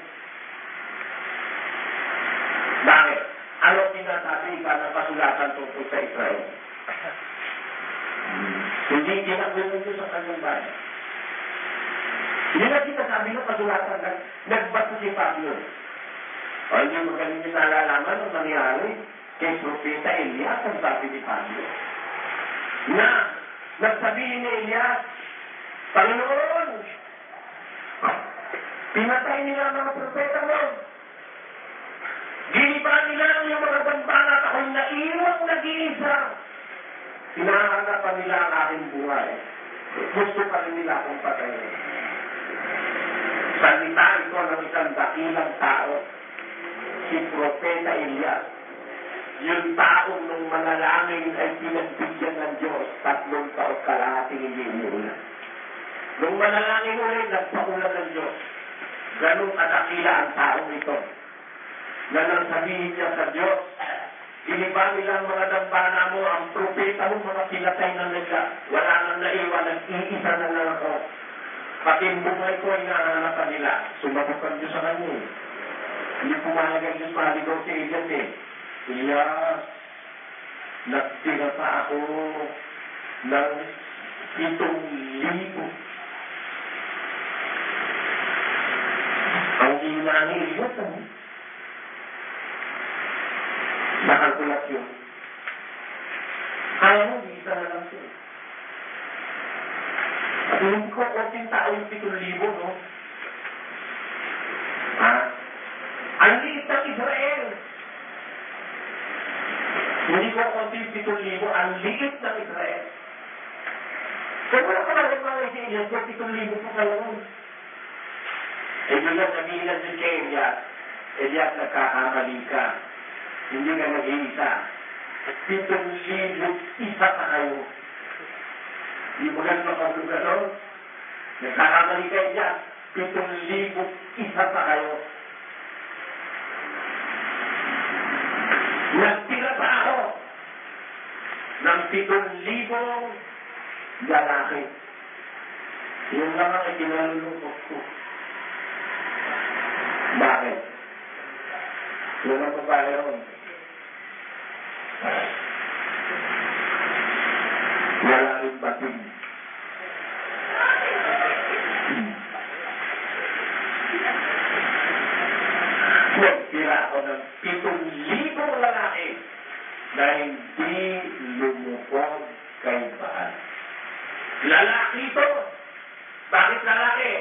Bakit? Ano sinasabi ka ng kasulatan tungkol sa Israel? Hindi tinakwil ng Diyos ang kanyang bayan. Hindi na kita sabi ng kasulatan na nagbasa si Pablo. O hindi magaling niyo nalalaman ang nangyari kay Propeta Elias ang sabi ni Pablo. Na nagsabihin ni Elias, Panginoon, pinatay nila ang mga propeta mo. Giniba nila ang iyong mga dambana at ako'y naiwang nag-iisa. Hinahanapan nila ang aking buhay. Gusto pa rin nila akong patayin. Salita ito ng isang dakilang tao, si Propeta Elias. Yung taong nung manalangin ay pinagbigyan ng Diyos 3 taon kalahating hindi umuulan. Nung manalangin ulit, nagpaulan ng Diyos. Ganun kadakila ang taong ito. Na nang sabihin niya sa Diyos, giniba nila ang mga dambana mo, ang propeta mo, mga pinatay na nila. Wala nang naiwan, nag-iisa na lang ako. Pati ang buhay ko ay nahanapan nila. Sumagot ang Diyos sa kanya. Hindi pumalag ang Diyos mahaligaw si Elias eh. Elias, nagtira pa ako ng 7,000. Ang inani Elias nakalkulasyon. Kaya mo, isa na lang siya. At hindi ko konting tao yung 7,000, no? Ha? Ang liit ng Israel. Hindi ko konting 7,000, ang liit ng Israel. Kaya wala ka lang mga si Elias, 7,000 po kayo nun. Eh, doon lang sabihin lang din kay Elias, Elias, nagkakamali ka. Hindi ka nag-iisa. 7,000 isa pa kayo. Hindi mo ganun makasugat doon. Nagkakamali kayo dyan. 7,000 isa pa kayo. Nagtira pa ako ng 7,000 lalaki. Yun lang ang ikinalulungkot ko. Bakit? Yun ang babae ron. Wala rin bating. tira ako ng 7,000 lalaki na hindi lumukod kay Baal. Lalaki ito. Bakit lalaki?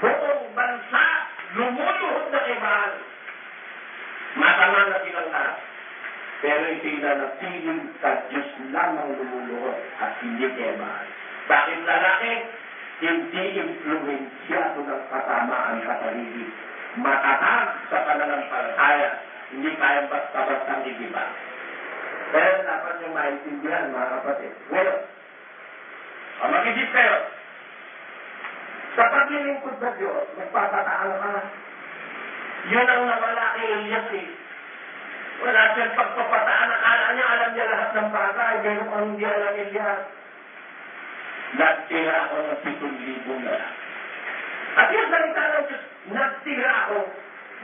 Buong bansa lumuluhod na kay Baal. Masama na silang lahat. Pero itinanatiling sa Diyos lamang lumuluhod at hindi kay Baal. Bakit lalaki? Hindi influensyado ng kasamaan kapaligid. Matatag sa pananampalataya. Hindi kayang basta-bastang igiba. Pero dapat yung maintindihan, mga kapatid. Ngayon, mag-isip kayo. Sa paglilingkod sa Diyos, magpapataang ka. Yun ang nawala kay Elias eh. Wala siyang pagpapataan. Akala niya, alam niya lahat ng bagay. Pero kung hindi alam Elias, nagtira ako ng 7,000 na lang. At yung salita ng Diyos, nagtira ako.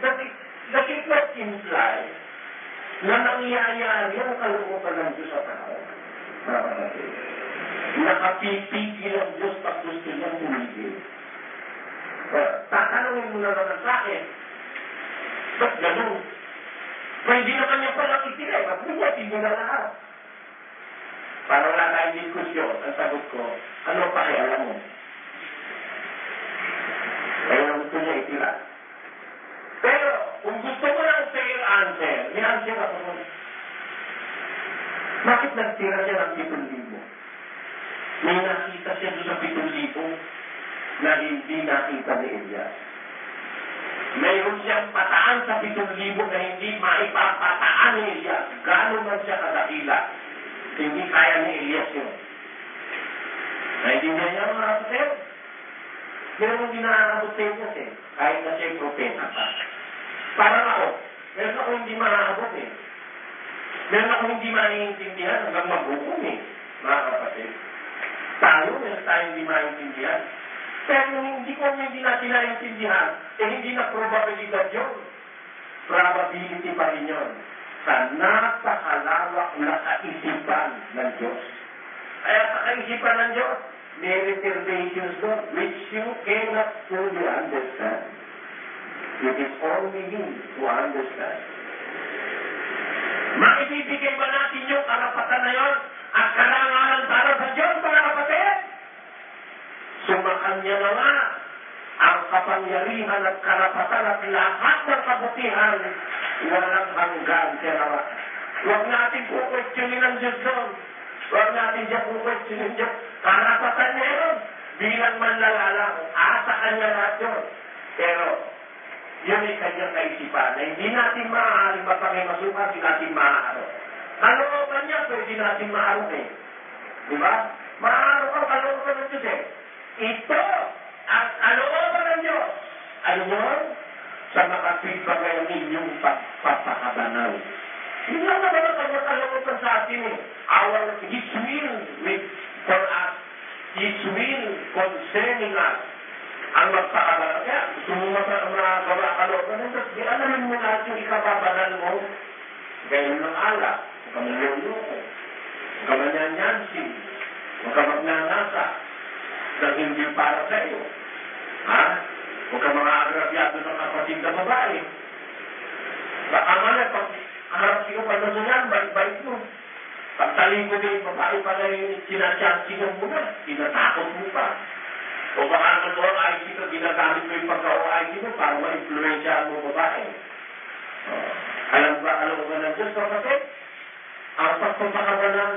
Does it not imply na nangyayari ang kalooban ng Diyos sa tao? Nakapipigil ang Diyos pag gusto niyang tumigil. Tatanungin mo na naman sa akin, ba't ganun? Pwede naman niya palang itilay, ba't niya tigil na lahat? Para wala tayong diskusyon, ang sagot ko, ano pakialam mo? Kaya gusto niya itila. Pero, kung gusto mo ng fair answer, may answer ako nun. Bakit nagtira siya ng 7,000? May nakita siya doon sa 7,000 na hindi nakita ni Elias. Mayroon siyang pataan sa 7,000 na hindi maipapataan ni Elias. Gano'n man siya kadakila. Hindi kaya ni Elias yun. Naintindihan niya mga kapatid? Pero hindi nakakabot sa Elias eh. Kahit na siya'y propeta pa. Parang ako. Meron ako hindi makakabot eh. Meron ako hindi maiintindihan hanggang maghukom eh. Mga kapatid. Tayo, meron tayo hindi maiintindihan. Pero hindi ko hindi natin naiintindihan, eh hindi na probabilidad yun. Probability pa rin yun. Sa napakalawak na kaisipan ng Diyos. Kaya sa kaisipan ng Diyos, may reservations doon which you cannot fully understand. It is only you who understand. Maibibigay ba natin yung karapatan na yun at karangalan para sa Diyos, mga kapatid? Sumakan niya na nga ang kapangyarihan at karapatan at lahat ng kabutihan walang hanggan siya naman. Huwag natin po-questionin ang Diyos doon. Huwag natin siya po-questionin Diyos. Karapatan niya yun. Bilang manlalalang, asa kanya lahat yun. Pero, yun ay kanyang kaisipan na hindi natin maaaring mapangimasukan, hindi natin maaaro. Kalooban niya, pwede natin maaro eh. Di ba? Maaro ang kalooban ng Diyos eh. Ito, ang kalooban ng Diyos. Ano yun? Sa makapibagay ang inyong pagpapakabanaw. Hindi lang naman ang kanyang kalooban sa atin eh. His will for us, His will concerning us, ang magpakabanaw. Kaya, gusto mo magawa kalooban ng Diyos, di alamin mo lahat yung ikababanal mo. Gayun ng alak, huwag ka mangyayoko, huwag ka manyanyansin, huwag ka magnanasa, na hindi para sa iyo. Ha? Huwag ka mga agrabyado ng kapatid na babae. Baka nga pag harap siya pa na yan, bait-bait mo. Pagtaling mo din, babae pala yung sinasyansinan mo na, tinatakot mo pa. O baka naman mo ang IC ka, ginagamit mo yung pagka-OIC mo para ma-influensya mo babae. Alam ba, kalooban ng Diyos, kapatid? Ang pagpapakabanan,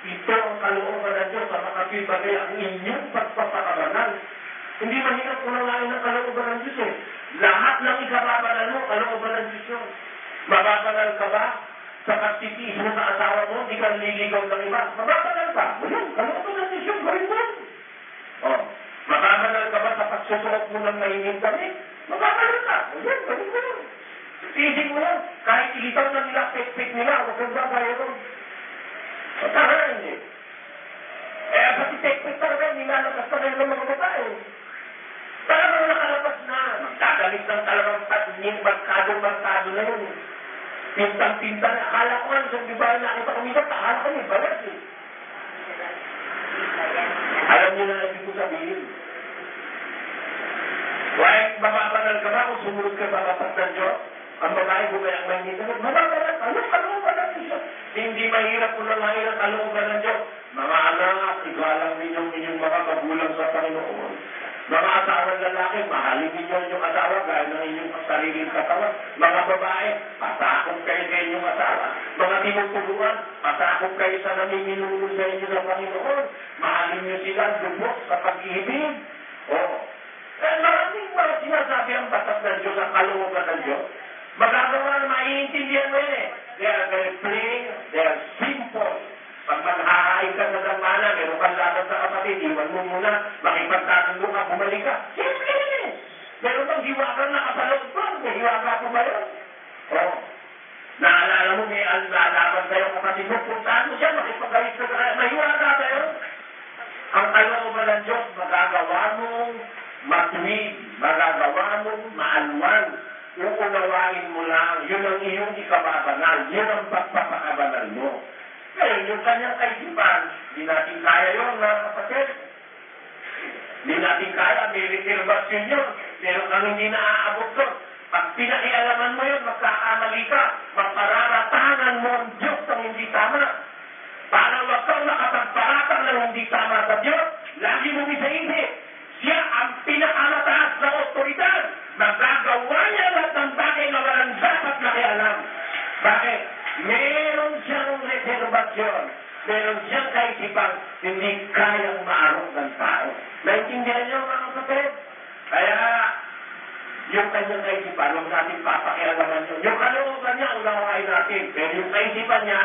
ito ang kalooban ng Diyos sa makapibagay ang inyong pagpapakabanan. Hindi mahirap unangain ng kalooban ng Diyos eh. Lahat ng ikababanal mo, kalooban ng Diyos yun. Mababanal ka ba sa pagtitiis mo sa asawa mo, di ka liligaw ng iba? Mababanal ka. Ayun, kalooban ng Diyos yun, gawin mo. Mababanal ka ba sa pagsusuot mo ng mahingin kami? Mababanal ka. Ayun, gawin mo yun. Isip mo yun. Kahit ilitaw na nila, pek-pek nila, huwag kang babae yun. Pagkahan hindi. Eh, pati pek-pek talaga, nilalakas na ngayon ng mga babae. Talagang nakalabas na. Magdadalit ng talagang barkado na yun. Pintang-pinta na. Akala ko nga, isang diba nakita kami sa akala ko may balas eh. Alam niyo na ibig ko sabihin. Why mababanal ka ba kung sumunod ka sa batas ng Diyos? Ang babae bumayang may internet, mamabalat, kalooban ng Diyos. Hindi mahirap kung mahirap kalooban ng Diyos. Mga anak, igalang ninyong mga magulang sa Panginoon. Mga asawang lalaki, mahalin ninyo inyong asawa gaya ng inyong sariling katawan. Mga babae, pasakop kayo sa inyong asawa. Mga tinutulungan, pasakop kayo sa namiminulong sa inyo ng Panginoon. Mahalin niyo sila, lubos sa pag-ibig. Oo. Maraming mga sinasabi ang batas ng Diyos, ang kalooban ng Diyos. Magagawa na maiintindihan mo yun eh. They are very plain, they are simple. Pag maghahain ka sa damana, meron kang laban sa kapatid, iwan mo muna, makipagtatundo ka, bumalik ka. Simple yun eh. Meron bang hiwagan na kapaloob ba? May hiwaga po ba yun? Oo. Naalala mo, may laban kayo kapatid mo, puntaan mo siya, makipagkawit ka sa may hiwaga ba yun? Ang kalooban ng Diyos, magagawa mong matuwid, magagawa mong maalwan. Yung unawain mo lang, yun ang iyong ikababanal, yun ang pagpapakabanal mo. Ngayon, yung kanyang kaisipan, di natin kaya yun, mga kapatid. Di natin kaya, may reservasyon yun. Meron kang hindi naaabot doon. Pag pinakialaman mo yun, magkakamali ka. Mapararatangan mo ang Diyos ng hindi tama. Para wag kang nakapagparatang ng hindi tama sa Diyos, lagi mo isaisip. Siya ang pinakamataas na otoridad. Magagawa niya lahat ng bagay na walang dapat nakialam. Bakit? Meron siyang reservasyon. Meron siyang kaisipang hindi kayang maarok ng tao. Naintindihan niyo mga kapatid? Kaya, yung kanyang kaisipan, huwag natin papakialaman yun. Yung kalooban niya, unawain natin. Pero yung kaisipan niya,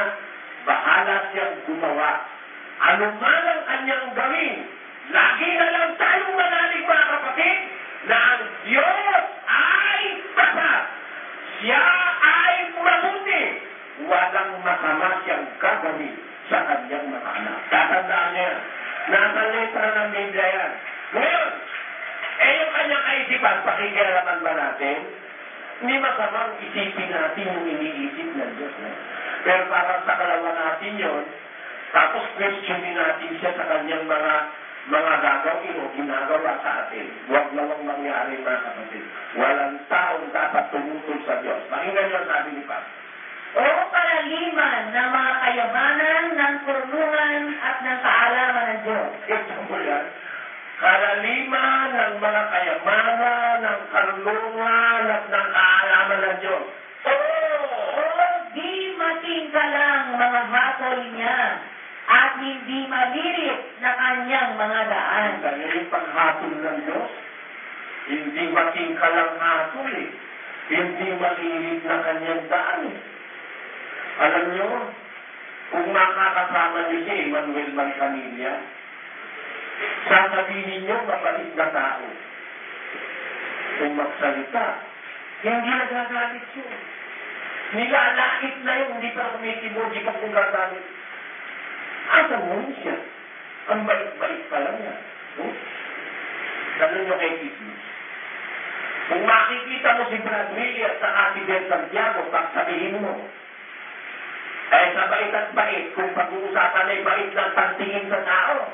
bahala siyang gumawa. Ano man ang kanyang gawin, lagi na lang tayong manalig mga kapatid, na ang Diyos ay tapat. Siya ay mabuti. Walang masama siyang gagawin sa kanyang mga anak. Tatandaan niya, nasa letra ng Biblia yan. Ngayon, yung kanyang kaisipan, pakikialaman ba natin? Hindi masamang isipin natin yung iniisip ng Diyos. Pero para sa kalawa natin yun, tapos questionin natin siya sa kanyang mga gagawin o ginagawa sa atin. Huwag nawang mangyari mga kapatid. Walang taong dapat tumutol sa Diyos. Pakinggan niyo ang sabi ni Pastor. O kalaliman ng mga kayamanan, ng kurungan at ng kaalaman ng Diyos. Ito mo yan. Kalaliman ng mga kayamanan, ng karunungan at ng kaalaman ng Diyos. O di matingkalang mga hatol niya at hindi malirit na kanyang mga daan. Kaya yung paghatol ng Diyos, hindi matingkalang hatol eh. Hindi malirit na kanyang daan eh. Alam nyo, kung makakasama niyo si Emmanuel Manzanilla, sasabihin niyo mabait na tao. Kung magsalita, hindi nagagalit yun. Nilalait na yun, hindi pa kumitiboji ka kung gagalit. Asa mo siya? Ang bait-bait pa lang yan. Ganun nyo kay Kismis. Kung makikita mo si Brad Willie at saka si Ben Santiago, sabihin mo, ay sa bait at bait, kung pag-uusapan ay bait ng tantingin sa tao,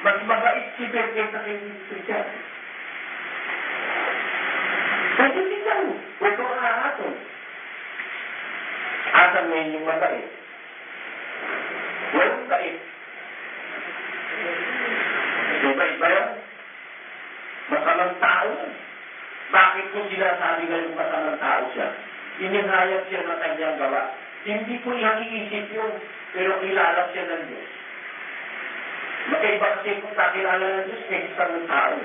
mas mabait si Ben kaysa kay Christian. Pwede tingnan mo, ito ang ahaton. Asan ngayon yung mabait? Walang bait. Bait ba yun? Masamang tao. Bakit kung sinasabi na yung masamang tao siya? Inihayag siya ng kanyang gawa. Hindi ko iisip yun, pero kilala siya ng Diyos. Magkaiba kasi kung kakilala ng Diyos, may isang tao.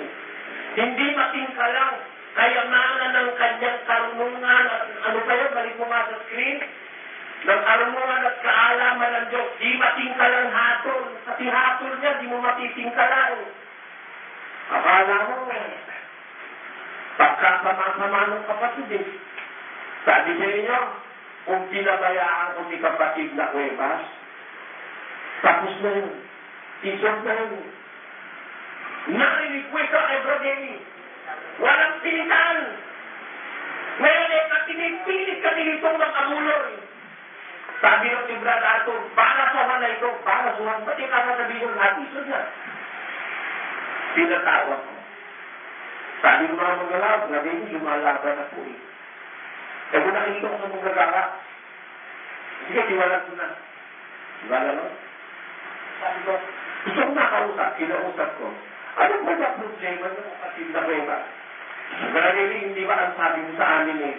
Hindi matingkalang kayamanan ng kanyang karunungan at ano pa yun, balik mo nga sa screen, ng karunungan at kaalaman ng Diyos, di matingkalang hatol. Kasi hatol niya, di mo matitingkalang. Akala mo, pagkasama-sama ng kapatid eh. Sabi sa inyo, kung pinabayaan ko si kapatid na Cuevas, tapos na yun. Isot na yun. Narinig ka, Ebrodeni. Walang pilitan. Ngayon eh, katinipilit ka nilitong ng amuloy. Sabi ng si Brad Arthur, para sa na ito, para sa ba't ikakasabi yung natisod na? Pinatawag ko. Sabi ng mga magalawag, nabing lumalaban na po eh. Eh kung nakikita ko sa mga gagawa, sige, tiwalag ko na. Tiwala no? Sabi ko, gusto ko nakausap, kinausap ko. Ano ba ba problema ng kapatid na Reba? Maraming hindi ba ang sabi mo sa amin eh,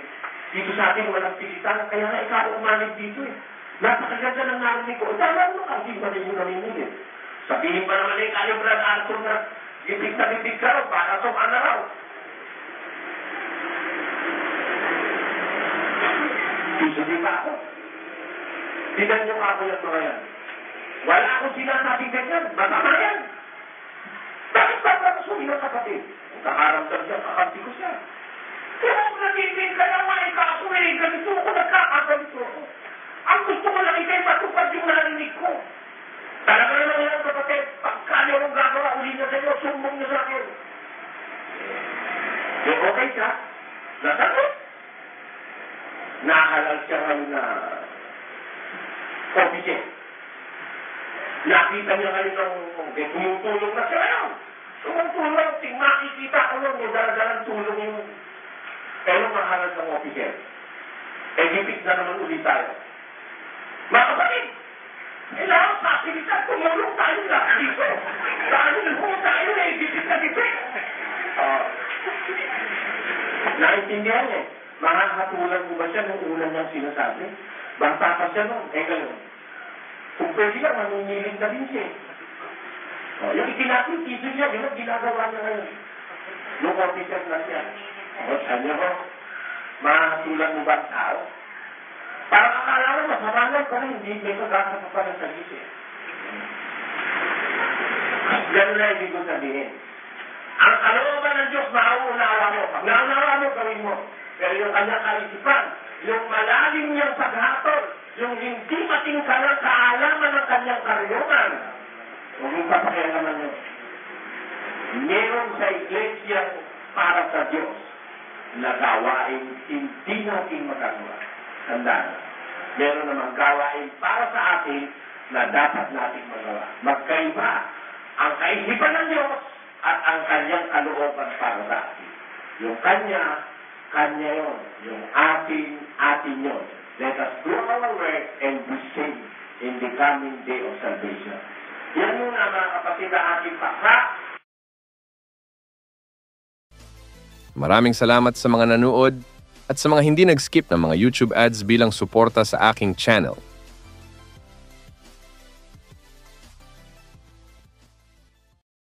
dito sa atin walang pilitan, kaya nga ikaw umalig dito eh. Napakaganda ng narinig ko. Tama mo kasi ba rin yung narinig eh. Sabihin pa naman eh, kayo Brad Arthur na gipig na bibig ka raw, baka sumaan na raw. Hindi pa ako. Tignan nyo ako yung mga yan. Wala akong sinasabi ganyan. Masama yan. Bakit ba ako sumin ng kapatid? Kung kakaramdam siya, kakampi ko siya. Kaya ako nagiging kaya mga ikaso eh. Ganito ako, nagkakaganito ako. Ang gusto ko lang ikay matupad yung narinig ko. Talaga naman yan, kapatid. Pagkano mong gagawa, uli na sa iyo, sumbong niyo sa akin. Eh, okay ka? Nasagot? Nakalal siya ngayon na officer. Nakita niya ngayon ng tumutulong na siya ngayon. Tumutulong, makikita ko nun, may daladalang tulong yun. Pero mahalal ng officer. Eh, hipit na naman ulit tayo. Mga kapatid, kailangan pasilita, tumulong tayo lahat dito. Saan yung po tayo eh, hipit na hipit. Naintindihan eh. Makakatulan mo ba siya nung una niyang sinasabi? Bata pa siya nun. Eh, gano'n. Kung pwede lang, manungiling na din siya. Yung itinatitito siya, yun ang ginagawa niya ngayon. Nung officer na siya. Sabi niya ko, makakatulan mo ba ang tao? Parang akala mo, masama lang pa rin, hindi may kagasa pa pa ng sarili. Ganun na ibig ko sabihin. Ang kalooban ng Diyos, mauunawa mo. Pag naunawa mo, gawin mo. Pero yung kanyang kaisipan, yung malalim niyang paghatol, yung hindi matingkalang kaalaman ng kanyang karyuman, huwag yung papakialaman nyo. Meron sa iglesia para sa Diyos na gawain hindi natin magagawa. Tandaan, meron namang gawain para sa atin na dapat natin magawa. Magkaiba ang kaisipan ng Diyos at ang kanyang kalooban para sa atin. Yung kanya yun. Yung atin yun. Let us do our work and be saved in the coming day of salvation. Yan yung mga kapatid na ating paksa. Maraming salamat sa mga nanood at sa mga hindi nag-skip ng mga YouTube ads bilang suporta sa aking channel.